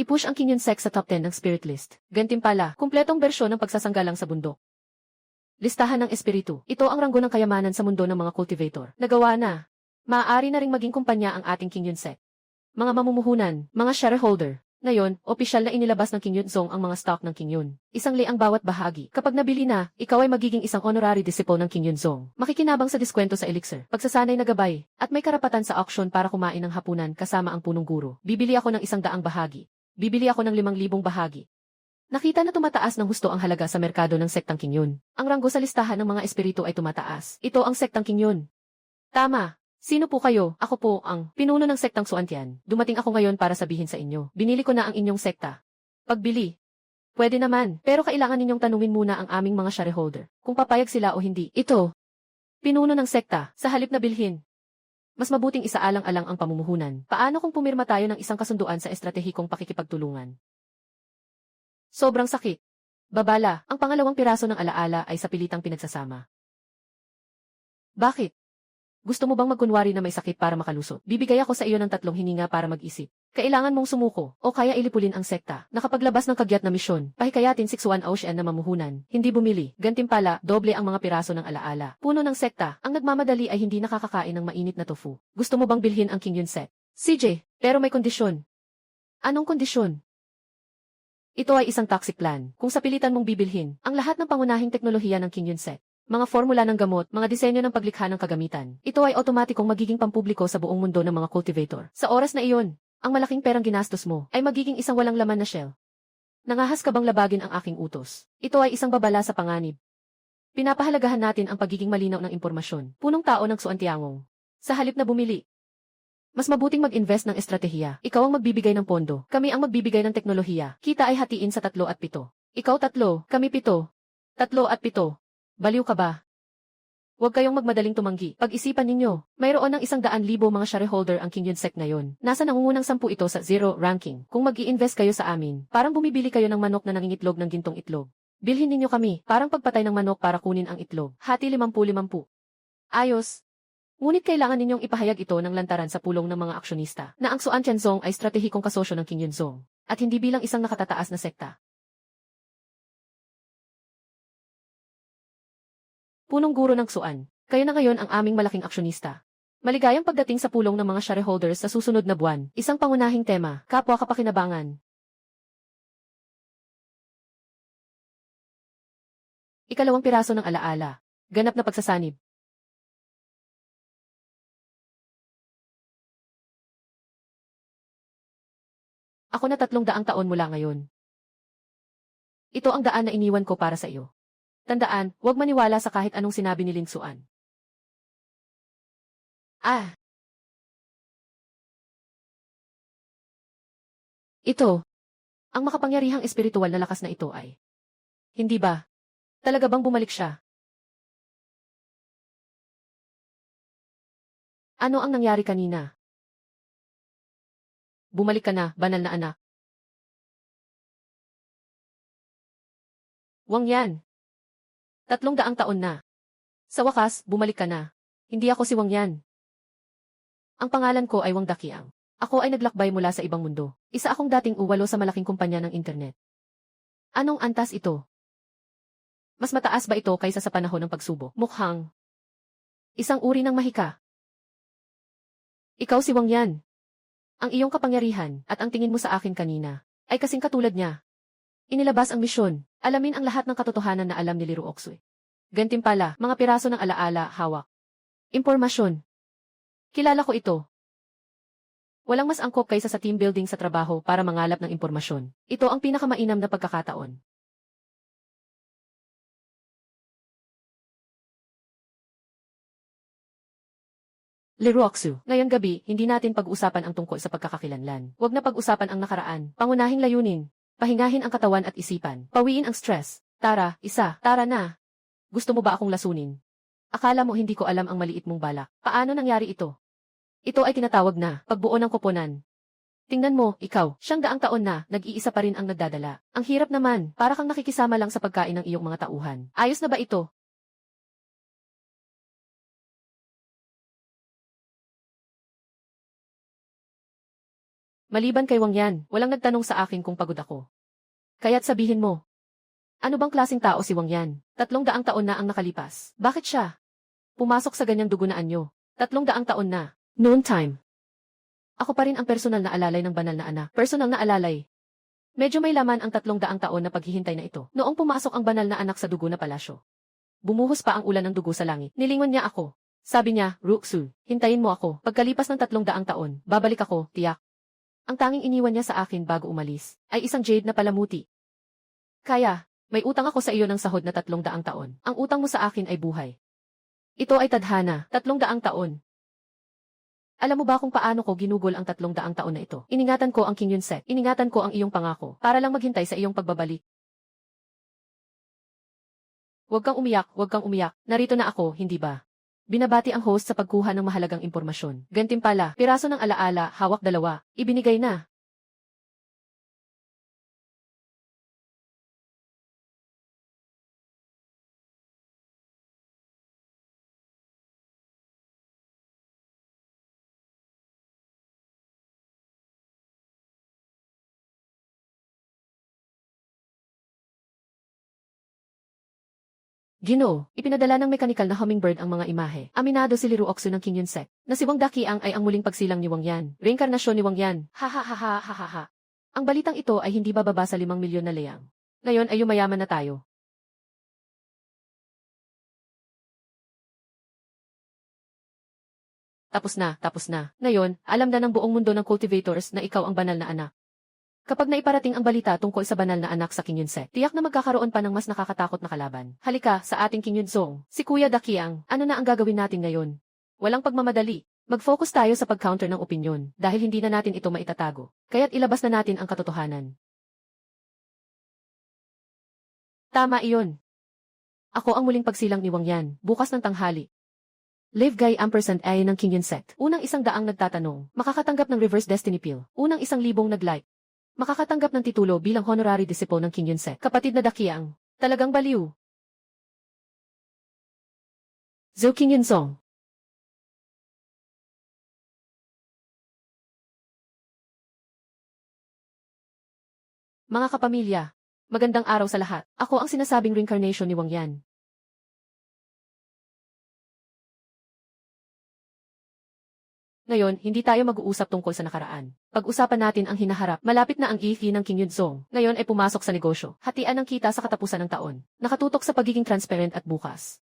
I-push ang King Yun-sek sa top 10 ng Spirit List. Gantimpala, kumpletong bersyon ng pagsasanggalang sa bundok. Listahan ng espiritu. Ito ang ranggo ng kayamanan sa mundo ng mga cultivator. Nagawa na. Maaari na ring maging kumpanya ang ating King Yun-sek. Mga mamumuhunan, mga shareholder. Ngayon, opisyal na inilabas ng King Yun-song ang mga stock ng King Yun. Isang ang bawat bahagi. Kapag nabili na, ikaw ay magiging isang honorary disciple ng King Yun-song. Makikinabang sa diskwento sa elixir, pagsasanay na gabay, at may karapatan sa auction para kumain ng hapunan kasama ang punong guro. Bibili ako ng 100 bahagi. Bibili ako ng 5,000 bahagi. Nakita na tumataas ng husto ang halaga sa merkado ng sektang King Yun. Ang ranggo sa listahan ng mga espiritu ay tumataas. Ito ang sektang King Yun. Tama. Sino po kayo? Ako po ang pinuno ng sektang Suantian. Dumating ako ngayon para sabihin sa inyo. Binili ko na ang inyong sekta. Pagbili. Pwede naman, pero kailangan ninyong tanungin muna ang aming mga shareholder kung papayag sila o hindi. Ito. Pinuno ng sekta, sa halip na bilhin. Mas mabuting isaalang-alang ang pamumuhunan. Paano kung pumirma tayo ng isang kasunduan sa estratehikong pakikipagtulungan? Sobrang sakit. Babala, ang pangalawang piraso ng alaala ay sa pilitang pinagsasama. Bakit? Gusto mo bang magkunwari na may sakit para makalusot? Bibigay ako sa iyo ng 3 hininga para mag-isip. Kailangan mong sumuko, o kaya ilipulin ang sekta. Nakapaglabas ng kagyat na misyon, pahikayatin 6-1 Ocean na mamuhunan. Hindi bumili, gantimpala, doble ang mga piraso ng alaala. Puno ng sekta, ang nagmamadali ay hindi nakakakain ng mainit na tofu. Gusto mo bang bilhin ang King Yun-sek? CJ, pero may kondisyon. Anong kondisyon? Ito ay isang toxic plan. Kung sa pilitan mong bibilhin, ang lahat ng pangunahing teknolohiya ng King Yun-sek, mga formula ng gamot, mga disenyo ng paglikha ng kagamitan. Ito ay otomatikong magiging pampubliko sa buong mundo ng mga cultivator. Sa oras na iyon, ang malaking perang ginastos mo ay magiging isang walang laman na shell. Nangahas ka bang labagin ang aking utos? Ito ay isang babala sa panganib. Pinapahalagahan natin ang pagiging malinaw ng impormasyon. Punong tao ng Suantiangong. Sa halip na bumili. Mas mabuting mag-invest ng estratehiya. Ikaw ang magbibigay ng pondo. Kami ang magbibigay ng teknolohiya. Kita ay hatiin sa 3 at 7. Ikaw 3, kami 7. 3 at 7. Baliw ka ba? Huwag kayong magmadaling tumanggi. Pag-isipan ninyo, mayroon ng 100,000 mga shareholder ang King Yun Sek ngayon. Nasa nangungunang 10 ito sa zero ranking. Kung mag-i-invest kayo sa amin, parang bumibili kayo ng manok na nangingitlog ng gintong itlog. Bilhin ninyo kami, parang pagpatay ng manok para kunin ang itlog. Hati 50-50. Ayos. Ngunit kailangan ninyong ipahayag ito ng lantaran sa pulong ng mga aksyonista na ang Suan Tianzong ay stratehikong kasosyo ng King Yunzong at hindi bilang isang nakatataas na sekta. Punong guro ng Suan, kayo na ngayon ang aming malaking aksyonista. Maligayang pagdating sa pulong ng mga shareholders sa susunod na buwan, isang pangunahing tema, kapwa kapakinabangan. Ikalawang piraso ng alaala, ganap na pagsasanib. Ako na 300 taon mula ngayon. Ito ang daan na iniwan ko para sa iyo. Tandaan, huwag maniwala sa kahit anong sinabi ni Ling Suan. Ito, ang makapangyarihang espiritual na lakas na ito ay. Hindi ba? Talaga bang bumalik siya? Ano ang nangyari kanina? Bumalik ka na, banal na anak. Wang Yan. 300 taon na. Sa wakas, bumalik ka na. Hindi ako si Wang Yan. Ang pangalan ko ay Wang Daqiang. Ako ay naglakbay mula sa ibang mundo. Isa akong dating uwalo sa malaking kumpanya ng internet. Anong antas ito? Mas mataas ba ito kaysa sa panahon ng pagsubok? Mukhang isang uri ng mahika. Ikaw si Wang Yan. Ang iyong kapangyarihan at ang tingin mo sa akin kanina ay kasing katulad niya. Inilabas ang misyon, alamin ang lahat ng katotohanan na alam ni Liru Oksui. Gantimpala, mga piraso ng alaala, hawak. Impormasyon. Kilala ko ito. Walang mas angkop kaysa sa team building sa trabaho para mangalap ng impormasyon. Ito ang pinakamainam na pagkakataon. Liruoxu, ngayong gabi, hindi natin pag-usapan ang tungkol sa pagkakakilanlan. Huwag na pag-usapan ang nakaraan. Pangunahing layunin. Pahingahin ang katawan at isipan. Pawiin ang stress. Tara, tara na. Gusto mo ba akong lasunin? Akala mo hindi ko alam ang maliit mong balak. Paano nangyari ito? Ito ay tinatawag na pagbuo ng koponan. Tingnan mo, ikaw, 100 taon na, nag-iisa pa rin ang nagdadala. Ang hirap naman, para kang nakikisama lang sa pagkain ng iyong mga tauhan. Ayos na ba ito? Maliban kay Wang Yan, walang nagtanong sa akin kung pagod ako. Kaya't sabihin mo, ano bang klaseng tao si Wang Yan? 300 taon na ang nakalipas. Bakit siya pumasok sa ganyang dugo na anyo? 300 taon na. Noon time. Ako pa rin ang personal na alalay ng banal na anak. Personal na alalay. Medyo may laman ang 300 taon na paghihintay na ito. Noong pumasok ang banal na anak sa dugo na palasyo. Bumuhos pa ang ulan ng dugo sa langit. Nilingon niya ako. Sabi niya, Ruxu, hintayin mo ako. Pagkalipas ng 300 taon, babalik ako, tiyak. Ang tanging iniwan niya sa akin bago umalis, ay isang jade na palamuti. Kaya, may utang ako sa iyo ng sahod na 300 taon. Ang utang mo sa akin ay buhay. Ito ay tadhana, 300 taon. Alam mo ba kung paano ko ginugol ang 300 taon na ito? Iningatan ko ang King Yun Sek. Iningatan ko ang iyong pangako, para lang maghintay sa iyong pagbabalik. Huwag kang umiyak, narito na ako, hindi ba? Binabati ang host sa pagkuha ng mahalagang impormasyon. Gantimpala, piraso ng alaala, hawak 2, ibinigay na. Ginoo, ipinadala ng mekanikal na hummingbird ang mga imahe. Aminado si Liru Oxu ng King Yun Sek, na si Wang Daqiang ay ang muling pagsilang ni Wang Yan. Reinkarnasyon ni Wang Yan. Ha ha ha ha ha ha ha. Ang balitang ito ay hindi bababa sa 5 milyon na leyang. Ngayon ay yumayaman na tayo. Tapos na. Ngayon, alam na ng buong mundo ng cultivators na ikaw ang banal na anak. Kapag naiparating ang balita tungkol sa banal na anak sa King Yun Sek, tiyak na magkakaroon pa ng mas nakakatakot na kalaban. Halika, sa ating King Yun Song, si Kuya Daqiang, ano na ang gagawin natin ngayon? Walang pagmamadali. Mag-focus tayo sa pag-counter ng opinyon, dahil hindi na natin ito maitatago. Kaya't ilabas na natin ang katotohanan. Tama iyon. Ako ang muling pagsilang ni Wang Yan, bukas ng tanghali. Live Guy ampersand ay ng King Yun Set. Unang 100 nagtatanong, makakatanggap ng reverse destiny pill. Unang 1,000 nag-like. Makakatanggap ng titulo bilang honorary disciple ng King Yun Set. Kapatid na Dakiang, talagang baliw. Zhou King Yun Song. Mga kapamilya, magandang araw sa lahat. Ako ang sinasabing reincarnation ni Wang Yan. Ngayon, hindi tayo mag-uusap tungkol sa nakaraan. Pag-usapan natin ang hinaharap. Malapit na ang EV ng King Yunzong. Ngayon ay pumasok sa negosyo. Hatian ng kita sa katapusan ng taon. Nakatutok sa pagiging transparent at bukas.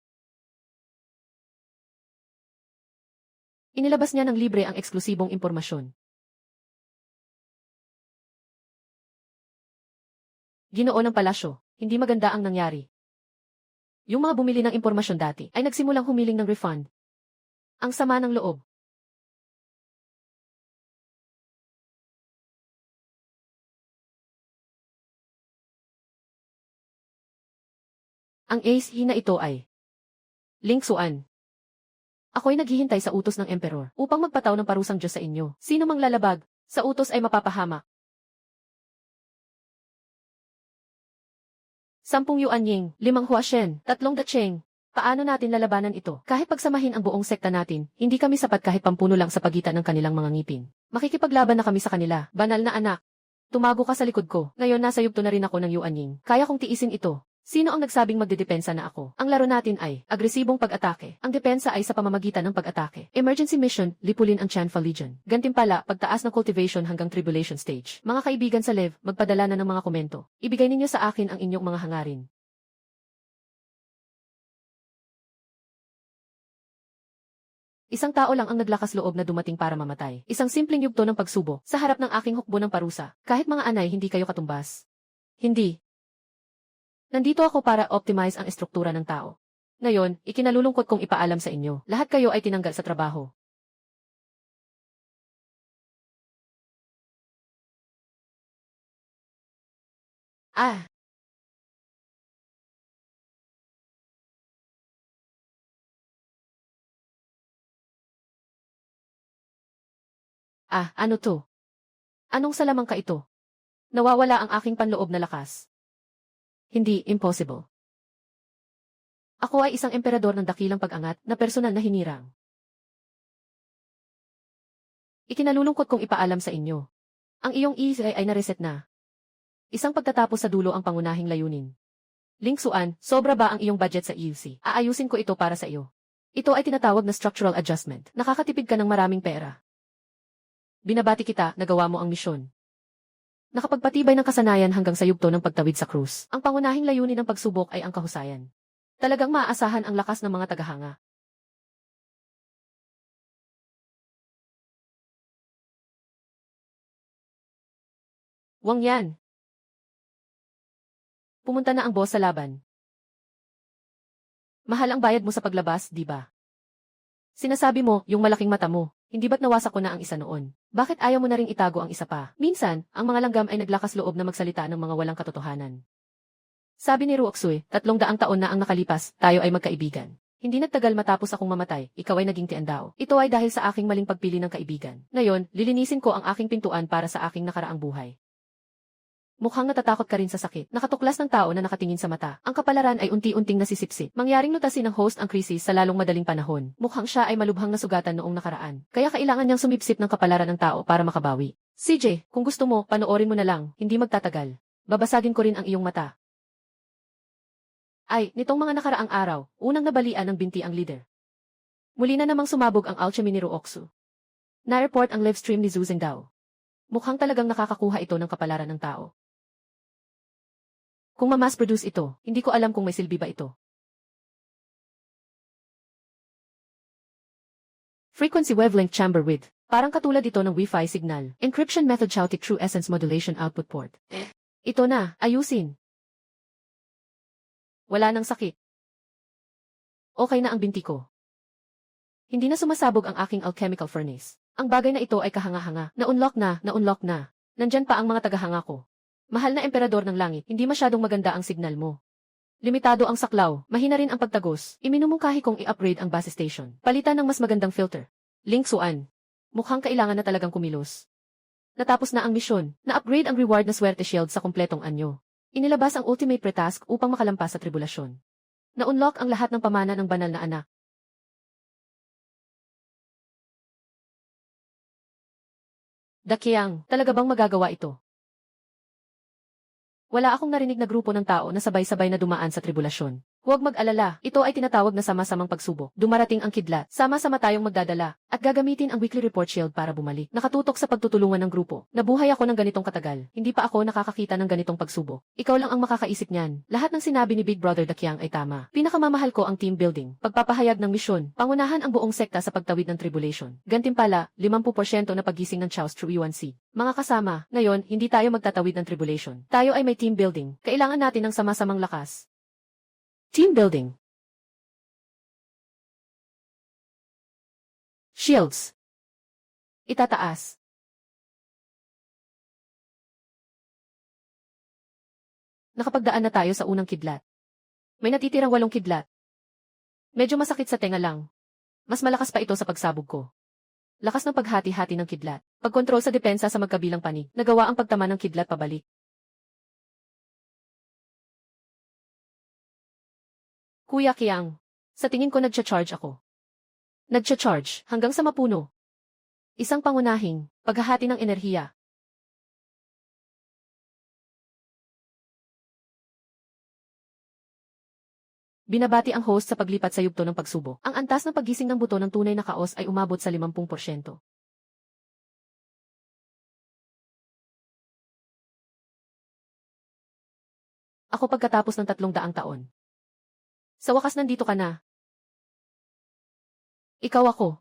Inilabas niya ng libre ang eksklusibong impormasyon. Ginoo ng palasyo, hindi maganda ang nangyari. Yung mga bumili ng impormasyon dati ay nagsimulang humiling ng refund. Ang sama ng loob. Ang ace hina ito ay Ling Xuan. Ako'y naghihintay sa utos ng emperor upang magpataw ng parusang Diyos sa inyo. Sino mang lalabag sa utos ay mapapahamak. 10 yuan ying, 5 huashen, 3 dacheng. Paano natin lalabanan ito? Kahit pagsamahin ang buong sekta natin, hindi kami sapat kahit pampuno lang sa pagitan ng kanilang mga ngipin. Makikipaglaban na kami sa kanila, banal na anak. Tumago ka sa likod ko, ngayon nasa yugto na rin ako ng yuan ying. Kaya kong tiisin ito. Sino ang nagsabing magdedepensa na ako? Ang laro natin ay agresibong pag-atake. Ang depensa ay sa pamamagitan ng pag-atake. Emergency mission, lipulin ang Chanfa Legion. Gantimpala, pagtaas ng cultivation hanggang tribulation stage. Mga kaibigan sa live, magpadala na ng mga komento. Ibigay ninyo sa akin ang inyong mga hangarin. Isang tao lang ang naglakas loob na dumating para mamatay. Isang simpleng yugto ng pagsubo sa harap ng aking hukbo ng parusa. Kahit mga anay, hindi kayo katumbas. Hindi. Nandito ako para optimize ang estruktura ng tao. Ngayon, ikinalulungkot kong ipaalam sa inyo. Lahat kayo ay tinanggal sa trabaho. Ah! Ano to? Anong salamang ka ito? Nawawala ang aking panloob na lakas. Hindi, impossible. Ako ay isang emperador ng dakilang pag-angat na personal na hinirang. Ikinalulungkot kong ipaalam sa inyo. Ang iyong ESA ay nareset na. Isang pagtatapos sa dulo ang pangunahing layunin. Ling Xuan, sobra ba ang iyong budget sa EUC? Aayusin ko ito para sa iyo. Ito ay tinatawag na structural adjustment. Nakakatipid ka ng maraming pera. Binabati kita, nagawa mo ang misyon. Nakapagpatibay ng kasanayan hanggang sa yugto ng pagtawid sa krus. Ang pangunahing layunin ng pagsubok ay ang kahusayan. Talagang maaasahan ang lakas ng mga tagahanga. Wang Yan. Pumunta na ang boss sa laban. Mahal ang bayad mo sa paglabas, di ba? Sinasabi mo, yung malaking mata mo, hindi ba't nawasak ko na ang isa noon? Bakit ayaw mo na ring itago ang isa pa? Minsan, ang mga langgam ay naglakas loob na magsalita ng mga walang katotohanan. Sabi ni Ruoxue, 300 taon na ang nakalipas, tayo ay magkaibigan. Hindi nagtagal matapos akong mamatay, ikaw ay naging tiandao. Ito ay dahil sa aking maling pagpili ng kaibigan. Ngayon, lilinisin ko ang aking pintuan para sa aking nakaraang buhay. Mukhang natatakot ka rin sa sakit. Nakatuklas ng tao na nakatingin sa mata. Ang kapalaran ay unti-unting nasisipsip. Mangyaring nutasin ng host ang krisis sa lalong madaling panahon. Mukhang siya ay malubhang nasugatan noong nakaraan. Kaya kailangan niyang sumipsip ng kapalaran ng tao para makabawi. CJ, kung gusto mo, panoorin mo na lang. Hindi magtatagal. Babasagin ko rin ang iyong mata. Ay, nitong mga nakaraang araw, unang nabalian ng binti ang leader. Muli na namang sumabog ang alchemy ni Ruoxu. Na-report ang livestream ni Zhu Zhengdao. Mukhang talagang nakakakuha ito ng kapalaran ng tao. Kung ma-mass produce ito, hindi ko alam kung may silbi ba ito. Frequency wavelength chamber width. Parang katulad ito ng Wi-Fi signal. Encryption method Chaotic True Essence Modulation Output Port. Ito na, ayusin. Wala nang sakit. Okay na ang binti ko. Hindi na sumasabog ang aking alchemical furnace. Ang bagay na ito ay kahanga-hanga. Na-unlock na. Nandyan pa ang mga tagahanga ko. Mahal na emperador ng langit, hindi masyadong maganda ang signal mo. Limitado ang saklaw, mahina rin ang pagtagos. Iminumungkahi kong i-upgrade ang base station. Palitan ng mas magandang filter. Ling Xuan. Mukhang kailangan na talagang kumilos. Natapos na ang misyon. Na-upgrade ang reward na swerte shield sa kumpletong anyo. Inilabas ang ultimate pre-task upang makalampas sa tribulasyon. Na-unlock ang lahat ng pamana ng banal na anak. Dakiang, talaga bang magagawa ito? Wala akong narinig na grupo ng tao na sabay-sabay na dumaan sa tribulasyon. Huwag mag-alala, ito ay tinatawag na sama-samang pagsubok. Dumarating ang kidlat, sama-sama tayong magdadala, at gagamitin ang weekly report shield para bumalik. Nakatutok sa pagtutulungan ng grupo. Nabuhay ako ng ganitong katagal, hindi pa ako nakakakita ng ganitong pagsubok. Ikaw lang ang makakaisip niyan. Lahat ng sinabi ni Big Brother Dakiang ay tama. Pinakamamahal ko ang team building, pagpapahayag ng misyon, pangunahan ang buong sekta sa pagtawid ng tribulation. Gantimpala, 50% na paggising ng Chaos through E1C. Mga kasama, ngayon, hindi tayo magtatawid ng tribulation. Tayo ay may team building. Kailangan natin ng sama-samang lakas. Team building. Shields. Itataas. Nakapagdaan na tayo sa unang kidlat. May natitirang 8 kidlat. Medyo masakit sa tenga lang. Mas malakas pa ito sa pagsabog ko. Lakas ng paghati-hati ng kidlat. Pagkontrol sa depensa sa magkabilang panig. Nagawa ang pagtama ng kidlat pabalik. Kuya Kiang, sa tingin ko nagcha-charge ako. Nagcha-charge hanggang sa mapuno. Isang pangunahing paghahati ng enerhiya. Binabati ang host sa paglipat sa yugto ng pagsubok. Ang antas ng paggising ng buto ng tunay na kaos ay umabot sa 50%. Ako pagkatapos ng 300 taon. Sa wakas nandito ka na. Ikaw ako.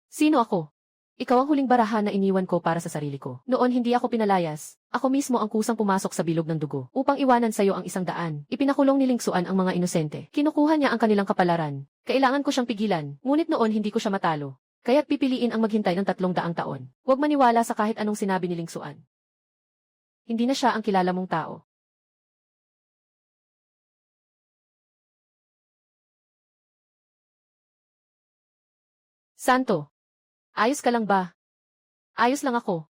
Sino ako? Ikaw ang huling baraha na iniwan ko para sa sarili ko. Noon hindi ako pinalayas. Ako mismo ang kusang pumasok sa bilog ng dugo upang iwanan sa iyo ang 100. Ipinakulong ni Ling Xuan ang mga inosente. Kinukuha niya ang kanilang kapalaran. Kailangan ko siyang pigilan, ngunit noon hindi ko siya matalo. Kaya't pipiliin ang maghintay ng 300 taon. Huwag maniwala sa kahit anong sinabi ni Ling Xuan. Hindi na siya ang kilala mong tao. Santo, ayos ka lang ba? Ayos lang ako.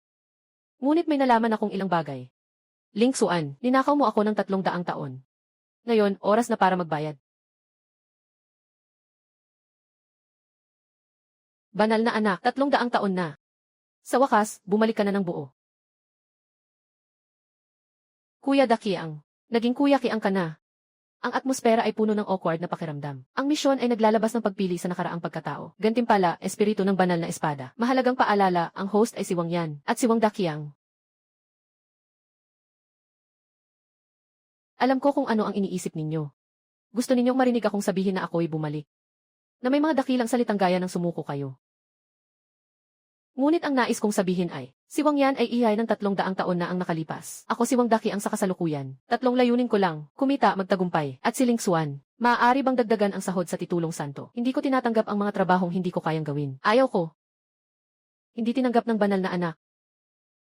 Ngunit may nalaman akong ilang bagay. Ling Xuan, ninakaw mo ako ng 300 taon. Ngayon, oras na para magbayad. Banal na anak, 300 taon na. Sa wakas, bumalik ka na ng buo. Kuya Dakiang, naging Kuya Kiang ka na. Ang atmosfera ay puno ng awkward na pakiramdam. Ang misyon ay naglalabas ng pagpili sa nakaraang pagkatao. Gantimpala, espiritu ng banal na espada. Mahalagang paalala, ang host ay si Wang Yan at si Wang Dakiang. Alam ko kung ano ang iniisip ninyo. Gusto ninyong marinig akong sabihin na ako'y bumalik. Na may mga dakilang salitang gaya ng sumuko kayo. Ngunit ang nais kong sabihin ay, si Wang Yan ay ihay ng 300 taon na ang nakalipas. Ako si Wang Dakiang sa kasalukuyan. 3 layunin ko lang, kumita, magtagumpay, at si Ling Xuan. Maaari bang dagdagan ang sahod sa titulong santo? Hindi ko tinatanggap ang mga trabahong hindi ko kayang gawin. Ayaw ko. Hindi tinanggap ng banal na anak.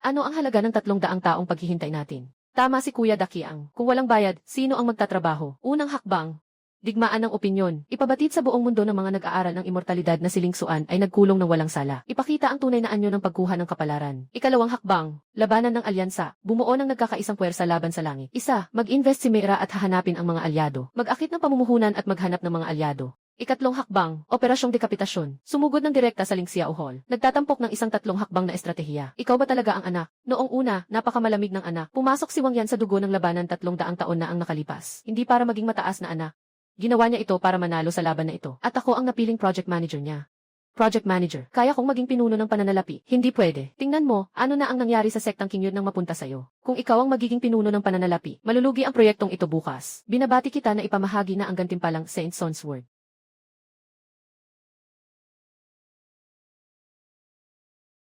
Ano ang halaga ng 300 taong paghihintay natin? Tama si Kuya Dakiang. Kung walang bayad, sino ang magtatrabaho? Unang hakbang. Digmaan ng opinyon. Ipabatid sa buong mundo ng mga nag-aaral ng immortalidad na si Ling Xuan ay nagkulong ng walang sala. Ipakita ang tunay na anyo ng pagkuha ng kapalaran. Ikalawang hakbang. Labanan ng alyansa. Bumuo ng nagkakaisang puwersa laban sa langit. Isa, mag-invest si Mira at hahanapin ang mga alyado. Mag-akit ng pamumuhunan at maghanap ng mga alyado. Ikatlong hakbang, operasyong dekapitasyon. Sumugod ng direkta sa Ling Xiao Hall. Nagtatampok ng isang 3 hakbang na estratehiya. Ikaw ba talaga ang anak? Noong una, napakamalamig ng anak. Pumasok si Wang Yan sa dugo ng labanan 300 taon na ang nakalipas. Hindi para maging mataas na anak. Ginawa niya ito para manalo sa laban na ito. At ako ang napiling project manager niya. Project manager, kaya kong maging pinuno ng pananalapi. Hindi pwede. Tingnan mo, ano na ang nangyari sa sektang King Yun nang mapunta sa'yo. Kung ikaw ang magiging pinuno ng pananalapi, malulugi ang proyektong ito bukas. Binabati kita na ipamahagi na ang gantimpalang Saint Son's Word.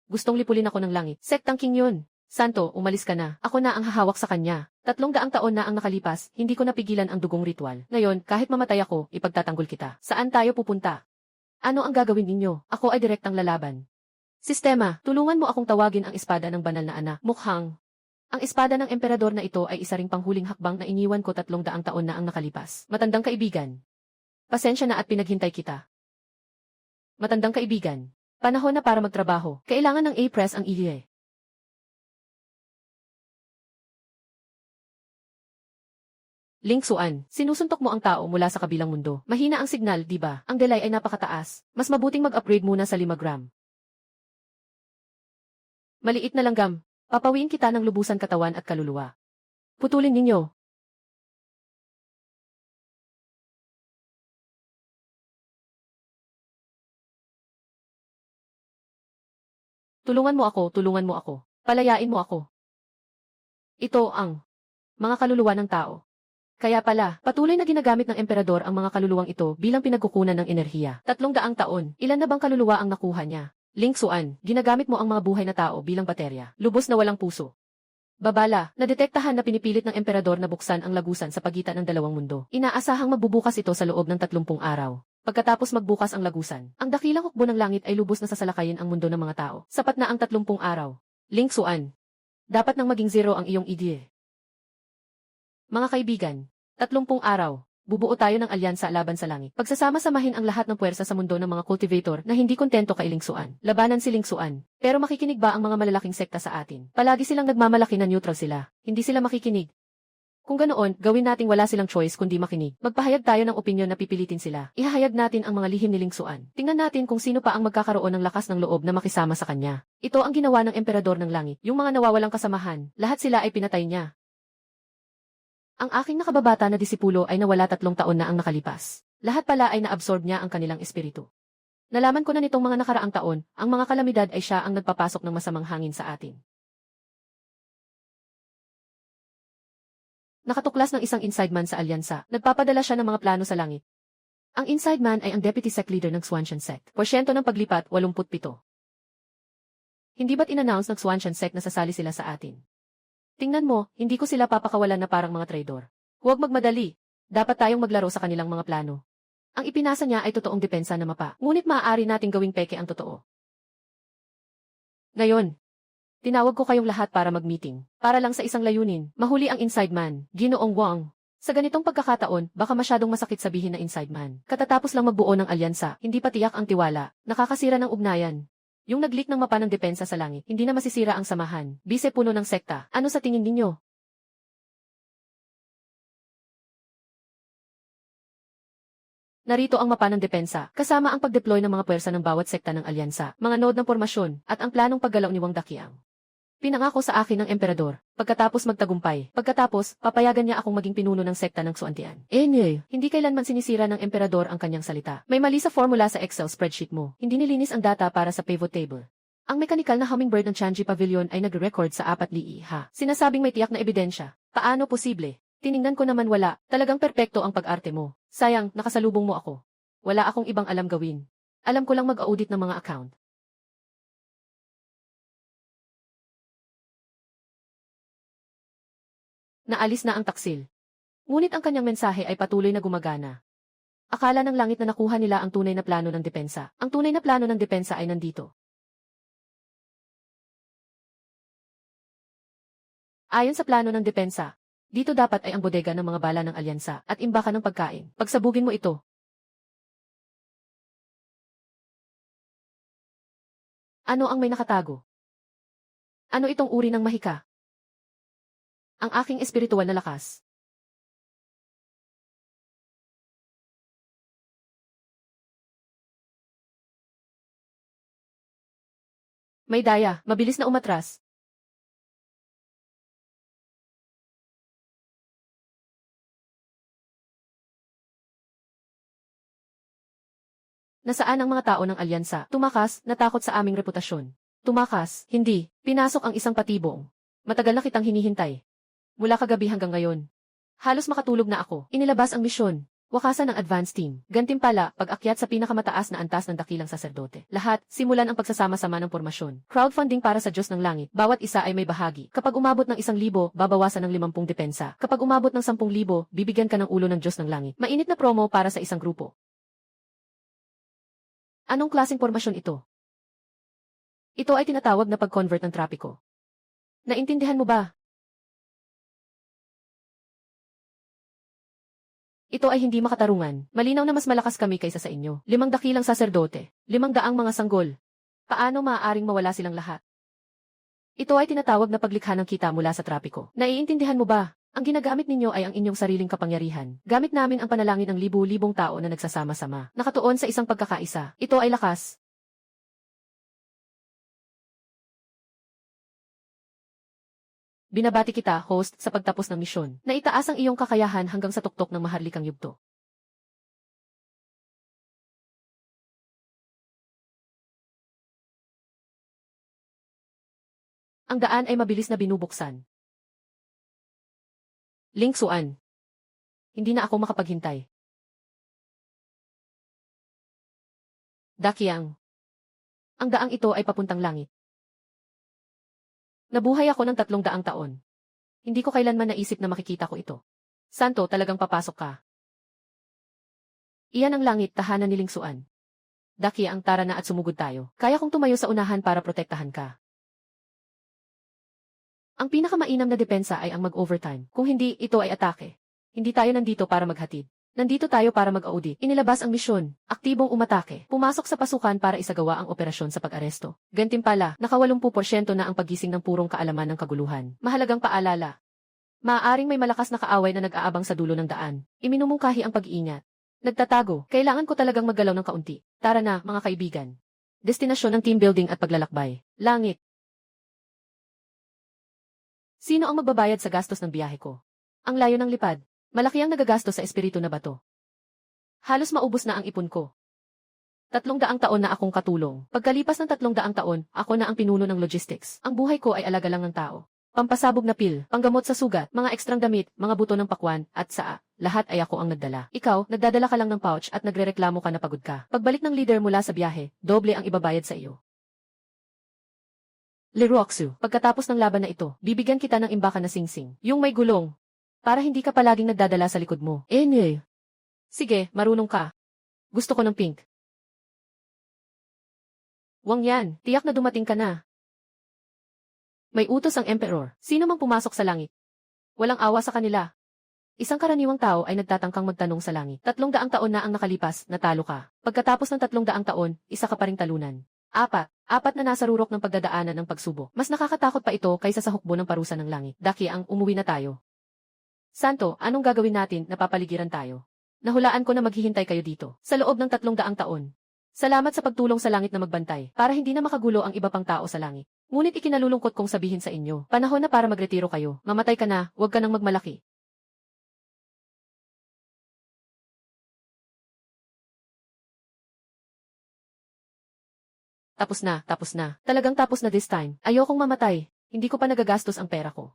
Gustong lipulin ako ng langit. Sektang King Yun. Santo, umalis ka na. Ako na ang hahawak sa kanya. 300 taon na ang nakalipas, hindi ko napigilan ang dugong ritual. Ngayon, kahit mamatay ako, ipagtatanggol kita. Saan tayo pupunta? Ano ang gagawin ninyo? Ako ay direktang lalaban. Sistema, tulungan mo akong tawagin ang espada ng banal na anak. Mukhang Ang espada ng emperador na ito ay isa ring panghuling hakbang na iniwan ko 300 taon na ang nakalipas. Matandang kaibigan. Pasensya na at pinaghintay kita. Matandang kaibigan. Panahon na para magtrabaho. Kailangan ng A-Press ang iye. Ling Xuan, sinusuntok mo ang tao mula sa kabilang mundo. Mahina ang signal, di ba? Ang delay ay napakataas. Mas mabuting mag-upgrade muna sa 5 gram. Maliit na langgam. Papawiin kita ng lubusan katawan at kaluluwa. Putulin ninyo. Tulungan mo ako, tulungan mo ako. Palayain mo ako. Ito ang mga kaluluwa ng tao. Kaya pala, patuloy na ginagamit ng emperador ang mga kaluluwang ito bilang pinagkukunan ng enerhiya. 300 taon, ilan na bang kaluluwa ang nakuha niya? Ling Xuan, ginagamit mo ang mga buhay na tao bilang baterya. Lubos na walang puso. Babala, nadetektahan na pinipilit ng emperador na buksan ang lagusan sa pagitan ng dalawang mundo. Inaasahang magbubukas ito sa loob ng 30 araw. Pagkatapos magbukas ang lagusan, ang dakilang hukbo ng langit ay lubos na sasalakayin ang mundo ng mga tao. Sapat na ang 30 araw. Ling Xuan, dapat nang maging zero ang iyong ideya. Mga kaibigan, 30 araw, bubuo tayo ng alyansa laban sa langit. Pagsasama-samahin ang lahat ng puwersa sa mundo ng mga cultivator na hindi kontento kay Ling Xuan. Labanan si Ling Xuan. Pero makikinig ba ang mga malalaking sekta sa atin? Palagi silang nagmamalaki na neutral sila. Hindi sila makikinig. Kung ganoon, gawin nating wala silang choice kundi makinig. Magpahayag tayo ng opinyon na pipilitin sila. Ihahayag natin ang mga lihim ni Ling Xuan. Tingnan natin kung sino pa ang magkakaroon ng lakas ng loob na makisama sa kanya. Ito ang ginawa ng emperador ng langit. Yung mga nawawalang kasamahan, lahat sila ay pinatay niya. Ang aking nakababata na disipulo ay nawala 3 taon na ang nakalipas. Lahat pala ay naabsorb niya ang kanilang espiritu. Nalaman ko na nitong mga nakaraang taon, ang mga kalamidad ay siya ang nagpapasok ng masamang hangin sa atin. Nakatuklas ng isang inside man sa alyansa, nagpapadala siya ng mga plano sa langit. Ang inside man ay ang deputy sect leader ng Xuanshan sect. Porsyento ng paglipat, 87. Hindi ba't in-announce ng Xuanshan sect na sasali sila sa atin? Tingnan mo, hindi ko sila papakawalan na parang mga traidor. Huwag magmadali. Dapat tayong maglaro sa kanilang mga plano. Ang ipinasa niya ay totoong depensa na mapa. Ngunit maaari nating gawing peke ang totoo. Ngayon, tinawag ko kayong lahat para mag-meeting. Para lang sa isang layunin, mahuli ang inside man, Ginoong Wang. Sa ganitong pagkakataon, baka masyadong masakit sabihin na inside man. Katatapos lang magbuo ng alyansa, hindi pa tiyak ang tiwala, nakakasira ng ugnayan. Yung nag-leak ng mapa ng depensa sa langit, hindi na masisira ang samahan. Bise puno ng sekta, ano sa tingin ninyo? Narito ang mapa ng depensa, kasama ang pag-deploy ng mga puwersa ng bawat sekta ng alyansa, mga node ng formasyon, at ang planong paggalaw ni Wang Daqiang. Pinangako sa akin ng emperador, pagkatapos magtagumpay, papayagan niya akong maging pinuno ng sekta ng Xuantian. Hindi kailanman sinisira ng emperador ang kanyang salita. May mali sa formula sa Excel spreadsheet mo. Hindi nilinis ang data para sa pivot table. Ang mekanikal na hummingbird ng Changi Pavilion ay nag-record sa 4 liiha. Sinasabing may tiyak na ebidensya. Paano posible? Tiningnan ko naman wala. Talagang perpekto ang pag-arte mo. Sayang, nakasalubong mo ako. Wala akong ibang alam gawin. Alam ko lang mag-audit ng mga account. Naalis na ang taksil. Ngunit ang kanyang mensahe ay patuloy na gumagana. Akala ng langit na nakuha nila ang tunay na plano ng depensa. Ang tunay na plano ng depensa ay nandito. Ayon sa plano ng depensa, dito dapat ay ang bodega ng mga bala ng alyansa at imbakan ng pagkain. Pagsabugin mo ito. Ano ang may nakatago? Ano itong uri ng mahika? Ang aking espiritual na lakas. May daya, mabilis na umatras. Nasaan ang mga tao ng alyansa? Tumakas, natakot sa aming reputasyon. Tumakas, hindi. Pinasok ang isang patibong. Matagal na kitang hinihintay. Mula kagabi hanggang ngayon. Halos makatulog na ako. Inilabas ang misyon. Wakasan ng advance team. Gantimpala, pag-akyat sa pinakamataas na antas ng dakilang saserdote. Lahat, simulan ang pagsasama-sama ng pormasyon. Crowdfunding para sa Diyos ng Langit. Bawat isa ay may bahagi. Kapag umabot ng 1,000, babawasan ng 50 depensa. Kapag umabot ng 10,000, bibigyan ka ng ulo ng Diyos ng Langit. Mainit na promo para sa isang grupo. Anong klaseng pormasyon ito? Ito ay tinatawag na pag-convert ng trapiko. Naintindihan mo ba? Ito ay hindi makatarungan. Malinaw na mas malakas kami kaysa sa inyo. 5 dakilang saserdote. 500 mga sanggol. Paano maaaring mawala silang lahat? Ito ay tinatawag na paglikha ng kita mula sa trapiko. Naiintindihan mo ba? Ang ginagamit ninyo ay ang inyong sariling kapangyarihan. Gamit namin ang panalangin ng libu-libong tao na nagsasama-sama. Nakatuon sa isang pagkakaisa. Ito ay lakas. Binabati kita, host, sa pagtapos ng misyon. Naitaas ang iyong kakayahan hanggang sa tuktok ng maharlikang yugto. Ang daan ay mabilis na binubuksan. Ling Xuan. Hindi na ako makapaghintay. Dakiang. Ang daang ito ay papuntang langit. Nabuhay ako ng 300 taon. Hindi ko kailanman naisip na makikita ko ito. Santo, talagang papasok ka. Iyan ang langit, tahanan ni Ling Xuan. Dakiang, tara na at sumugod tayo. Kaya kong tumayo sa unahan para protektahan ka. Ang pinakamainam na depensa ay ang mag-overtime. Kung hindi, ito ay atake. Hindi tayo nandito para maghatid. Nandito tayo para mag-audit. Inilabas ang misyon. Aktibong umatake. Pumasok sa pasukan para isagawa ang operasyon sa pag-aresto. Gantimpala, naka 80% na ang paggising ng purong kaalaman ng kaguluhan. Mahalagang paalala. Maaaring may malakas na kaaway na nag-aabang sa dulo ng daan. Iminumungkahi ang pag-iingat. Nagtatago. Kailangan ko talagang maggalaw ng kaunti. Tara na, mga kaibigan. Destinasyon ng team building at paglalakbay. Langit. Sino ang magbabayad sa gastos ng biyahe ko? Ang layo ng lipad. Malaki ang nagagastos sa espiritu na bato. Halos maubos na ang ipon ko. 300 taon na akong katulong. Pagkalipas ng 300 taon, ako na ang pinuno ng logistics. Ang buhay ko ay alaga lang ng tao. Pampasabog na pil, panggamot sa sugat, mga ekstrang damit, mga buto ng pakwan, at saa. Lahat ay ako ang nagdala. Ikaw, nagdadala ka lang ng pouch at nagrereklamo ka na pagod ka. Pagbalik ng leader mula sa biyahe, doble ang ibabayad sa iyo. Liruoxu, pagkatapos ng laban na ito, bibigyan kita ng imbakan na singsing. Yung may gulong. Para hindi ka palaging nagdadala sa likod mo. Sige, marunong ka. Gusto ko ng pink. Wang yan, tiyak na dumating ka na. May utos ang Emperor. Sino mang pumasok sa langit? Walang awa sa kanila. Isang karaniwang tao ay nagtatangkang magtanong sa langit. 300 taon na ang nakalipas, natalo ka. Pagkatapos ng 300 taon, isa ka pa ring talunan. Apat na nasa rurok ng pagdadaanan ng pagsubok. Mas nakakatakot pa ito kaysa sa hukbo ng parusa ng langit. Dakiang, umuwi na tayo. Santo, anong gagawin natin? Napapaligiran tayo. Nahulaan ko na maghihintay kayo dito, sa loob ng 300 taon. Salamat sa pagtulong sa langit na magbantay, para hindi na makagulo ang iba pang tao sa langit. Ngunit ikinalulungkot kong sabihin sa inyo, panahon na para magretiro kayo. Mamatay ka na, huwag ka nang magmalaki. Tapos na. Talagang tapos na this time. Ayokong mamatay. Hindi ko pa nagagastos ang pera ko.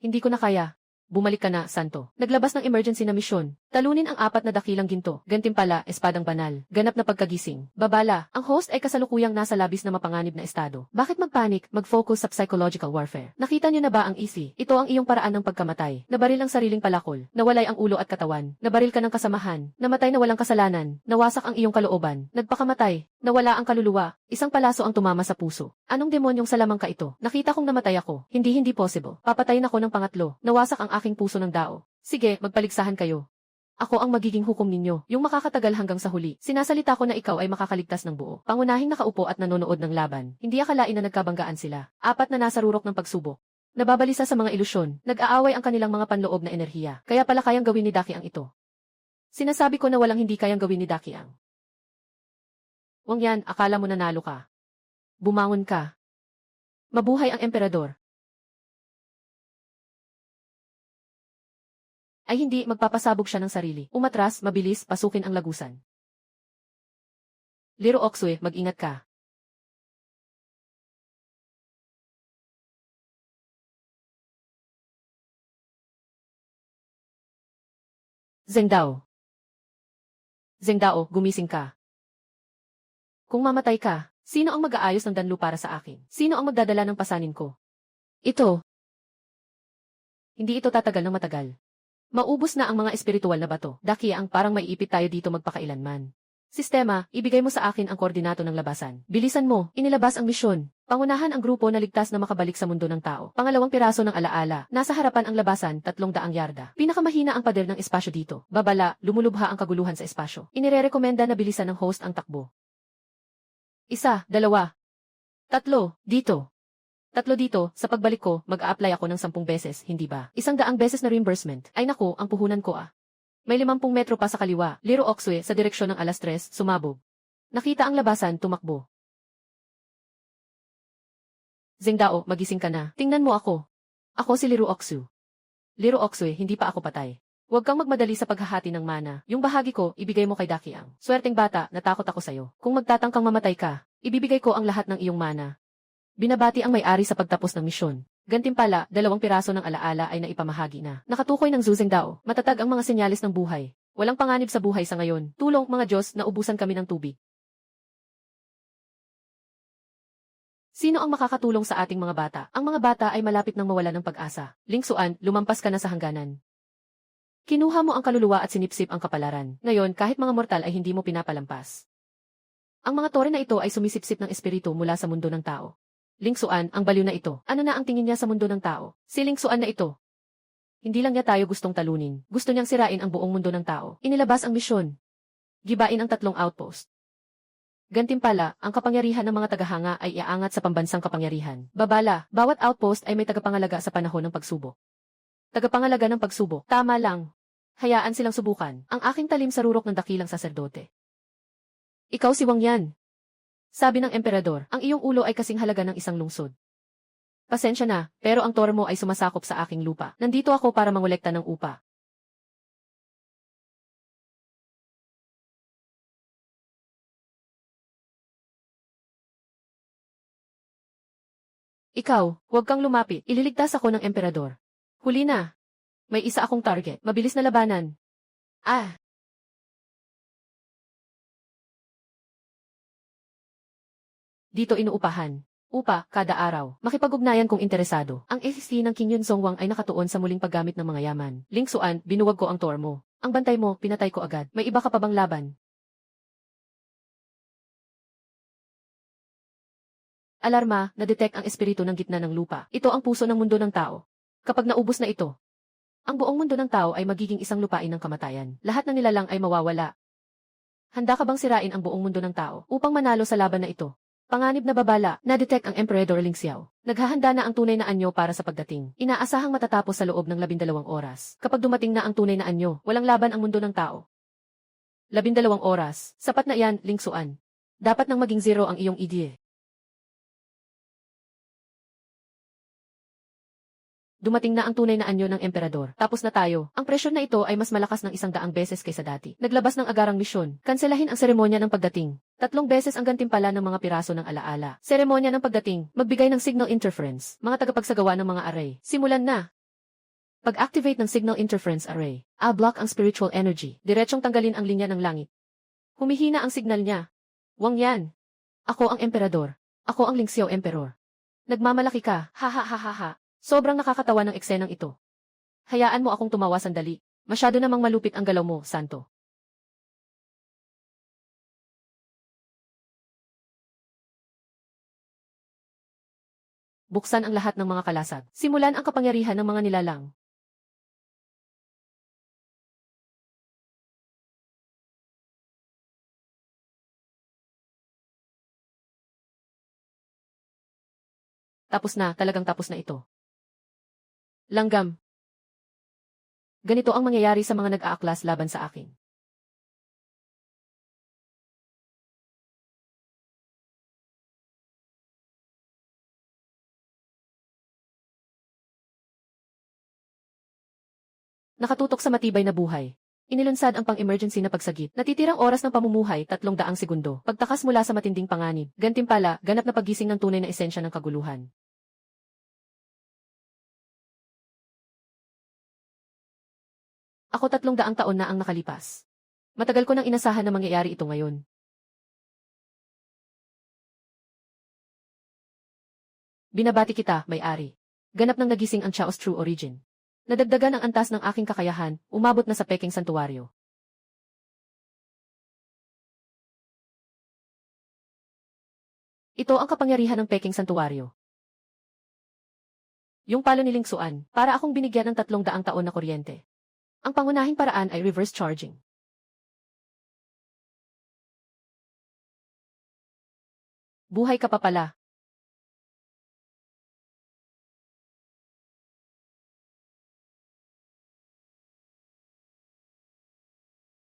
Hindi ko na kaya. Bumalik ka na, Santo. Naglabas ng emergency na misyon. Talunin ang 4 na dakilang ginto. Gantimpala, espadang banal. Ganap na pagkagising. Babala, ang host ay kasalukuyang nasa labis na mapanganib na estado. Bakit magpanik? Mag-focus sa psychological warfare. Nakita niyo na ba ang easy? Ito ang iyong paraan ng pagkamatay. Nabaril ang sariling palakol. Nawalay ang ulo at katawan. Nabaril ka ng kasamahan. Namatay na walang kasalanan. Nawasak ang iyong kalooban. Nagpakamatay. Nawala ang kaluluwa. Isang palaso ang tumama sa puso. Anong demonyong salamang ka ito? Nakita kong namatay ako. Hindi possible. Papatayin ako ng pangatlo. Nawasak ang aking puso ng dao. Sige, magpaligsahan kayo. Ako ang magiging hukom ninyo, yung makakatagal hanggang sa huli. Sinasalita ko na ikaw ay makakaligtas ng buo. Pangunahing nakaupo at nanonood ng laban. Hindi akalain na nagkabanggaan sila. 4 na nasa rurok ng pagsubok. Nababalisa sa mga ilusyon. Nag-aaway ang kanilang mga panloob na enerhiya. Kaya pala kayang gawin ni Dakiang ito. Sinasabi ko na walang hindi kayang gawin ni Dakiang. Wang yan, akala mo nanalo ka. Bumangon ka. Mabuhay ang emperador. Ay hindi, magpapasabog siya ng sarili. Umatras, mabilis, pasukin ang lagusan. Liruoxu, mag-ingat ka. Zhengdao, gumising ka. Kung mamatay ka, sino ang mag-aayos ng danlu para sa akin? Sino ang magdadala ng pasanin ko? Ito. Hindi ito tatagal ng matagal. Maubos na ang mga espiritual na bato. Dakiang, parang maiipit tayo dito magpakailanman. Sistema, ibigay mo sa akin ang koordinato ng labasan. Bilisan mo, inilabas ang misyon. Pangunahan ang grupo na ligtas na makabalik sa mundo ng tao. Pangalawang piraso ng alaala. Nasa harapan ang labasan, 300 yarda. Pinakamahina ang pader ng espasyo dito. Babala, lumulubha ang kaguluhan sa espasyo. Inirerekomenda na bilisan ng host ang takbo. 1, 2, 3, dito. 3 dito, sa pagbalik ko, mag-a-apply ako ng 10 beses, hindi ba? 100 beses na reimbursement. Ay nako, ang puhunan ko ah. May 50 metro pa sa kaliwa. Liro Okswe, sa direksyon ng alas 3, sumabog. Nakita ang labasan, tumakbo. Zengdao, magising ka na. Tingnan mo ako. Ako si Liru Oksu. Liru Okswe, hindi pa ako patay. Huwag kang magmadali sa paghahati ng mana. Yung bahagi ko, ibigay mo kay Dakiang. Swerteng bata, natakot ako sa'yo. Kung magtatangkang mamatay ka, ibibigay ko ang lahat ng iyong mana. Binabati ang may-ari sa pagtapos ng misyon. Gantimpala, 2 piraso ng alaala ay naipamahagi na. Nakatukoy ng Zuzengdao, matatag ang mga senyalis ng buhay. Walang panganib sa buhay sa ngayon. Tulong, mga Diyos, na ubusan kami ng tubig. Sino ang makakatulong sa ating mga bata? Ang mga bata ay malapit nang mawala ng pag-asa. Lingsuan, lumampas ka na sa hangganan. Kinuha mo ang kaluluwa at sinipsip ang kapalaran. Ngayon, kahit mga mortal ay hindi mo pinapalampas. Ang mga tore na ito ay sumisipsip ng espiritu mula sa mundo ng tao. Lingsuan, ang baliw na ito. Ano na ang tingin niya sa mundo ng tao? Si Lingsuan na ito. Hindi lang niya tayo gustong talunin. Gusto niyang sirain ang buong mundo ng tao. Inilabas ang misyon. Gibain ang 3 outpost. Gantimpala, ang kapangyarihan ng mga tagahanga ay iaangat sa pambansang kapangyarihan. Babala, bawat outpost ay may tagapangalaga sa panahon ng pagsubok. Tagapangalaga ng pagsubok. Tama lang. Hayaan silang subukan. Ang aking talim sa rurok ng dakilang saserdote. Ikaw si Wang Yan. Sabi ng emperador, ang iyong ulo ay kasing halaga ng isang lungsod. Pasensya na, pero ang tore mo ay sumasakop sa aking lupa. Nandito ako para mangolekta ng upa. Ikaw, huwag kang lumapit. Ililigtas ako ng emperador. Huli na. May isa akong target. Mabilis na labanan. Ah! Dito inuupahan. Upa, kada araw. Makipag-ugnayan kung interesado. Ang SSC ng King Yun Songwang ay nakatuon sa muling paggamit ng mga yaman. Lingsuan, binuwag ko ang tor mo. Ang bantay mo, pinatay ko agad. May iba ka pa bang laban? Alarma, na-detect ang espiritu ng gitna ng lupa. Ito ang puso ng mundo ng tao. Kapag naubos na ito, ang buong mundo ng tao ay magiging isang lupain ng kamatayan. Lahat ng nilalang ay mawawala. Handa ka bang sirain ang buong mundo ng tao upang manalo sa laban na ito? Panganib na babala, na-detect ang Emperador Lingxiao. Naghahanda na ang tunay na anyo para sa pagdating. Inaasahang matatapos sa loob ng 12 oras. Kapag dumating na ang tunay na anyo, walang laban ang mundo ng tao. 12 oras. Sapat na yan, Lingsuan. Dapat nang maging 0 ang iyong idea. Dumating na ang tunay na anyo ng emperador. Tapos na tayo. Ang presyon na ito ay mas malakas ng 100 beses kaysa dati. Naglabas ng agarang misyon. Kanselahin ang seremonya ng pagdating. 3 beses ang gantimpala ng mga piraso ng alaala. Seremonya ng pagdating. Magbigay ng signal interference. Mga tagapagsagawa ng mga array. Simulan na. Pag-activate ng signal interference array. Block ang spiritual energy. Diretsong tanggalin ang linya ng langit. Humihina ang signal niya. Wang Yan. Ako ang emperador. Ako ang Lingxiao Emperor. Nagmamalaki ka. Ha ha ha ha ha. Sobrang nakakatawa ng eksenang ito. Hayaan mo akong tumawa sandali. Masyado namang malupit ang galaw mo, Santo. Buksan ang lahat ng mga kalasag. Simulan ang kapangyarihan ng mga nilalang. Tapos na, talagang tapos na ito. Langgam. Ganito ang mangyayari sa mga nag-aaklas laban sa akin. Nakatutok sa matibay na buhay. Inilunsad ang pang-emergency na pagsagip. Natitirang oras ng pamumuhay, 300 segundo. Pagtakas mula sa matinding panganib. Gantimpala, ganap na paggising ng tunay na esensya ng kaguluhan. Ako 300 taon na ang nakalipas. Matagal ko nang inasahan na mangyayari ito ngayon. Binabati kita, may-ari. Ganap nang nagising ang Chaos True Origin. Nadagdagan ang antas ng aking kakayahan, umabot na sa Peking Santuario. Ito ang kapangyarihan ng Peking Santuario. Yung palo ni Ling Xuan, para akong binigyan ng 300 taon na kuryente. Ang pangunahing paraan ay reverse charging. Buhay ka pa pala.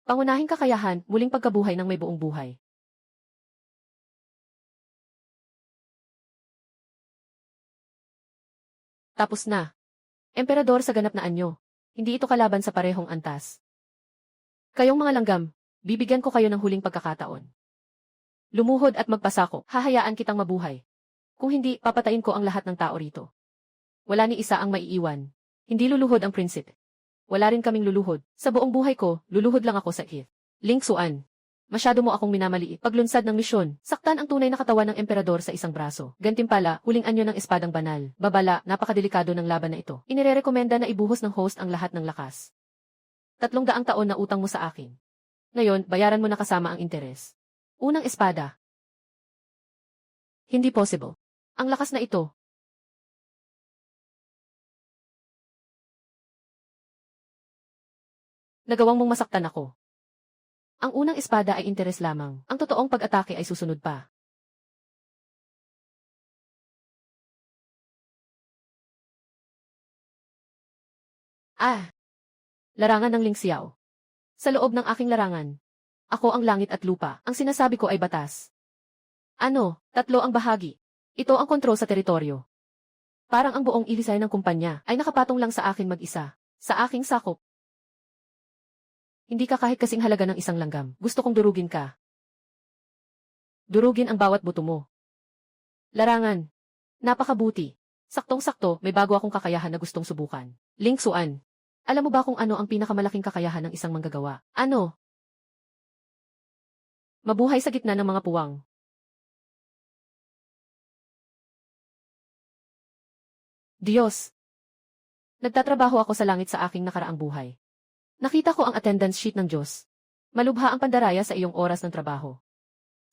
Pangunahing kakayahan, muling pagkabuhay ng may buong buhay. Tapos na. Emperador sa ganap na anyo. Hindi ito kalaban sa parehong antas. Kayong mga langgam, bibigyan ko kayo ng huling pagkakataon. Lumuhod at magpasako, hahayaan kitang mabuhay. Kung hindi, papatayin ko ang lahat ng tao rito. Wala ni isa ang maiiwan. Hindi luluhod ang prinsipe. Wala rin kaming luluhod. Sa buong buhay ko, luluhod lang ako sa Heath. Ling Xuan. Masyado mo akong minamaliit. Paglunsad ng misyon, saktan ang tunay na katawan ng emperador sa isang braso. Gantimpala, huling anyo ng espadang banal. Babala, napakadelikado ng laban na ito. Inirerekomenda na ibuhos ng host ang lahat ng lakas. 300 taon na utang mo sa akin. Ngayon, bayaran mo na kasama ang interes. Unang espada. Hindi possible. Ang lakas na ito. Nagawang mong masaktan ako. Ang unang espada ay interes lamang. Ang totoong pag-atake ay susunod pa. Ah! Larangan ng Ling Xiao. Sa loob ng aking larangan. Ako ang langit at lupa. Ang sinasabi ko ay batas. Ano, 3 ang bahagi. Ito ang kontrol sa teritoryo. Parang ang buong ilisay ng kumpanya ay nakapatong lang sa akin mag-isa. Sa aking sakop. Hindi ka kahit kasing halaga ng isang langgam. Gusto kong durugin ka. Durugin ang bawat buto mo. Larangan. Napakabuti. Saktong-sakto, may bago akong kakayahan na gustong subukan. Ling Xuan. Alam mo ba kung ano ang pinakamalaking kakayahan ng isang manggagawa? Ano? Mabuhay sa gitna ng mga puwang. Diyos! Nagtatrabaho ako sa langit sa aking nakaraang buhay. Nakita ko ang attendance sheet ng Diyos. Malubha ang pandaraya sa iyong oras ng trabaho.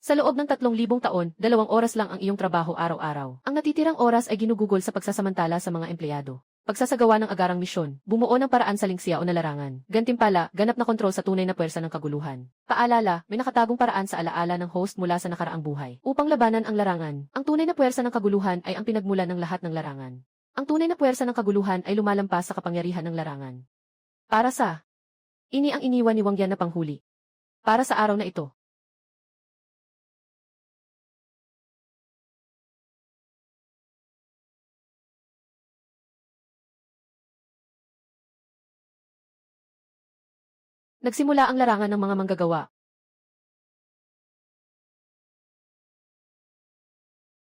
Sa loob ng 3,000 taon, 2 oras lang ang iyong trabaho araw-araw. Ang natitirang oras ay ginugugol sa pagsasamantala sa mga empleyado. Pagsasagawa ng agarang misyon, bumuo ng paraan sa Ling Xiao na larangan. Gantimpala, ganap na kontrol sa tunay na puwersa ng kaguluhan. Paalala, may nakatagong paraan sa alaala ng host mula sa nakaraang buhay. Upang labanan ang larangan, ang tunay na puwersa ng kaguluhan ay ang pinagmulan ng lahat ng larangan. Ang tunay na puwersa ng kaguluhan ay lumalampas sa kapangyarihan ng larangan. Para sa ini ang iniwan ni Wang Yan na panghuli. Para sa araw na ito. Nagsimula ang larangan ng mga manggagawa.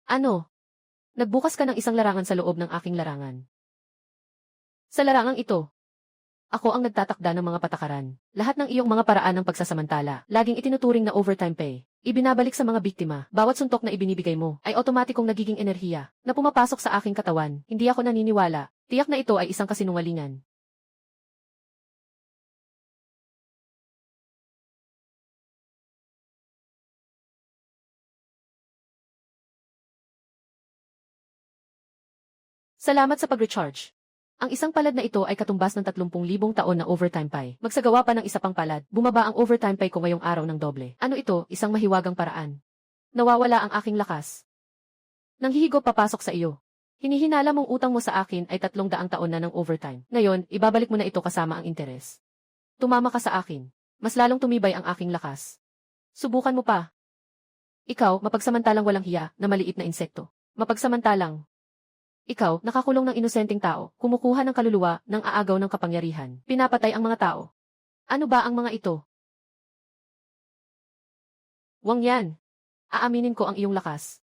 Ano? Nagbukas ka ng isang larangan sa loob ng aking larangan. Sa larangang ito, ako ang nagtatakda ng mga patakaran. Lahat ng iyong mga paraan ng pagsasamantala, laging itinuturing na overtime pay. Ibinabalik sa mga biktima, bawat suntok na ibinibigay mo, ay otomatikong nagiging enerhiya, na pumapasok sa aking katawan. Hindi ako naniniwala. Tiyak na ito ay isang kasinungalingan. Salamat sa pag-recharge. Ang isang palad na ito ay katumbas ng 30,000 taon na overtime pay. Magsagawa pa ng isa pang palad, bumaba ang overtime pay ko ngayong araw ng doble. Ano ito, isang mahiwagang paraan. Nawawala ang aking lakas. Nanghihigop papasok sa iyo. Hinihinala mong utang mo sa akin ay 300 taon na ng overtime. Ngayon, ibabalik mo na ito kasama ang interes. Tumama ka sa akin. Mas lalong tumibay ang aking lakas. Subukan mo pa. Ikaw, mapagsamantalang walang hiya, na maliit na insekto. Mapagsamantalang. Ikaw, nakakulong ng inosenteng tao, kumukuha ng kaluluwa, ng aagaw ng kapangyarihan. Pinapatay ang mga tao. Ano ba ang mga ito? Wang Yan. Aaminin ko ang iyong lakas.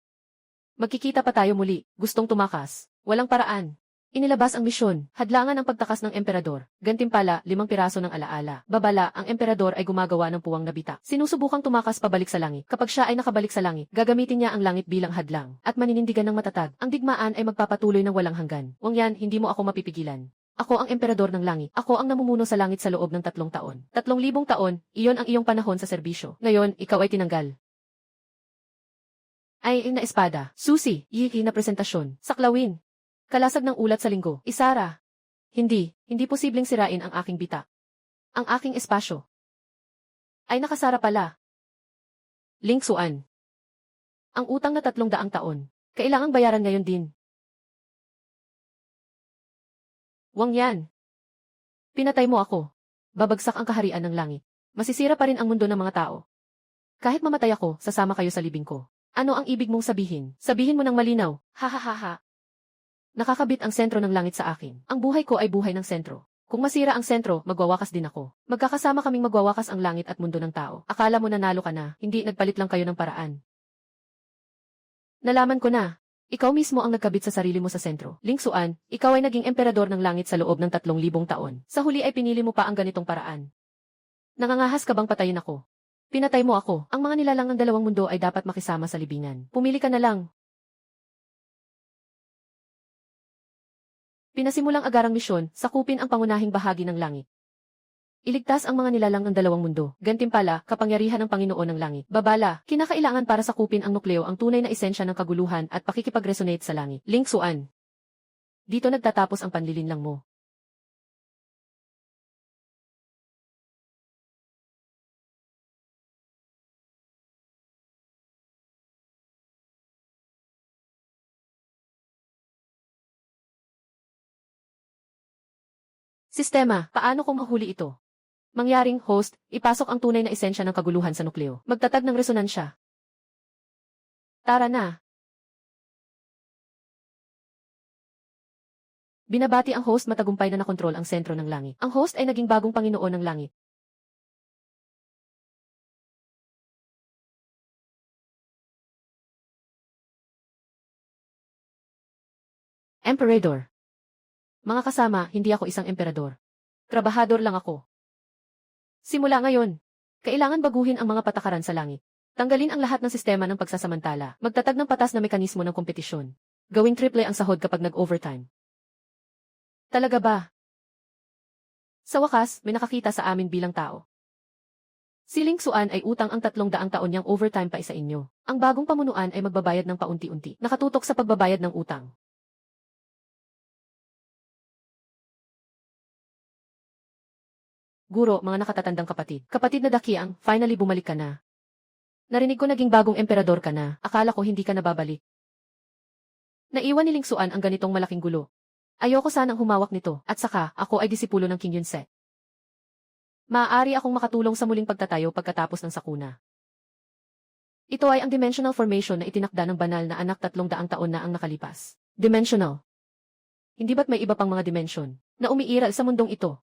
Magkikita pa tayo muli, gustong tumakas. Walang paraan. Inilabas ang misyon, hadlangan ang pagtakas ng emperador. Gantimpala, 5 piraso ng alaala. Babala, ang emperador ay gumagawa ng puwang na bita. Sinusubukang tumakas pabalik sa langit. Kapag siya ay nakabalik sa langit, gagamitin niya ang langit bilang hadlang. At maninindigan ng matatag. Ang digmaan ay magpapatuloy ng walang hanggan. Wang Yan, hindi mo ako mapipigilan. Ako ang emperador ng langit. Ako ang namumuno sa langit sa loob ng 3 taon. 3,000 taon, iyon ang iyong panahon sa serbisyo. Ngayon, ikaw ay tinanggal. Ay, na espada. Susi, yiki na presentasyon. Saklawin. Kalasag ng ulat sa linggo. Isara. Hindi posibleng sirain ang aking bita. Ang aking espasyo. Ay nakasara pala. Ling Xuan. Ang utang na 300 taon. Kailangang bayaran ngayon din. Wang Yan. Pinatay mo ako. Babagsak ang kaharian ng langit. Masisira pa rin ang mundo ng mga tao. Kahit mamatay ako, sasama kayo sa libing ko. Ano ang ibig mong sabihin? Sabihin mo ng malinaw. Ha. Nakakabit ang sentro ng langit sa akin. Ang buhay ko ay buhay ng sentro. Kung masira ang sentro, magwawakas din ako. Magkakasama kaming magwawakas ang langit at mundo ng tao. Akala mo nanalo ka na, hindi nagpalit lang kayo ng paraan. Nalaman ko na. Ikaw mismo ang nagkabit sa sarili mo sa sentro. Ling Xuan, ikaw ay naging emperador ng langit sa loob ng 3,000 taon. Sa huli ay pinili mo pa ang ganitong paraan. Nangangahas ka bang patayin ako? Pinatay mo ako. Ang mga nilalang ng dalawang mundo ay dapat makisama sa libingan. Pumili ka na lang. Pinasimulang agarang misyon, sakupin ang pangunahing bahagi ng langit. Iligtas ang mga nilalang ng dalawang mundo. Gantimpala, kapangyarihan ng Panginoon ng langit. Babala, kinakailangan para sakupin ang nukleo ang tunay na esensya ng kaguluhan at pakikipag-resonate sa langit. Ling Xuan. Dito nagtatapos ang panlilinlang mo. Sistema, paano kung mahuli ito? Mangyaring host, ipasok ang tunay na esensya ng kaguluhan sa nukleo. Magtatag ng resonansya. Tara na. Binabati ang host matagumpay na nakontrol ang sentro ng langit. Ang host ay naging bagong Panginoon ng langit. Emperador. Mga kasama, hindi ako isang emperador. Trabahador lang ako. Simula ngayon, kailangan baguhin ang mga patakaran sa langit. Tanggalin ang lahat ng sistema ng pagsasamantala. Magtatag ng patas na mekanismo ng kompetisyon. Gawing triple ang sahod kapag nag-overtime. Talaga ba? Sa wakas, may nakakita sa amin bilang tao. Si Ling Xuan ay utang ang 300 taon niyang overtime pa isa inyo. Ang bagong pamunuan ay magbabayad ng paunti-unti. Nakatutok sa pagbabayad ng utang. Guro, mga nakatatandang kapatid. Kapatid na Dakiang, finally bumalik ka na. Narinig ko naging bagong emperador ka na. Akala ko hindi ka nababalik. Naiwan ni Ling Xuan ang ganitong malaking gulo. Ayoko sanang humawak nito, at saka, ako ay disipulo ng King Yunse. Maaari akong makatulong sa muling pagtatayo pagkatapos ng sakuna. Ito ay ang dimensional formation na itinakda ng banal na anak 300 taon na ang nakalipas. Dimensional. Hindi ba't may iba pang mga dimensyon na umiiral sa mundong ito?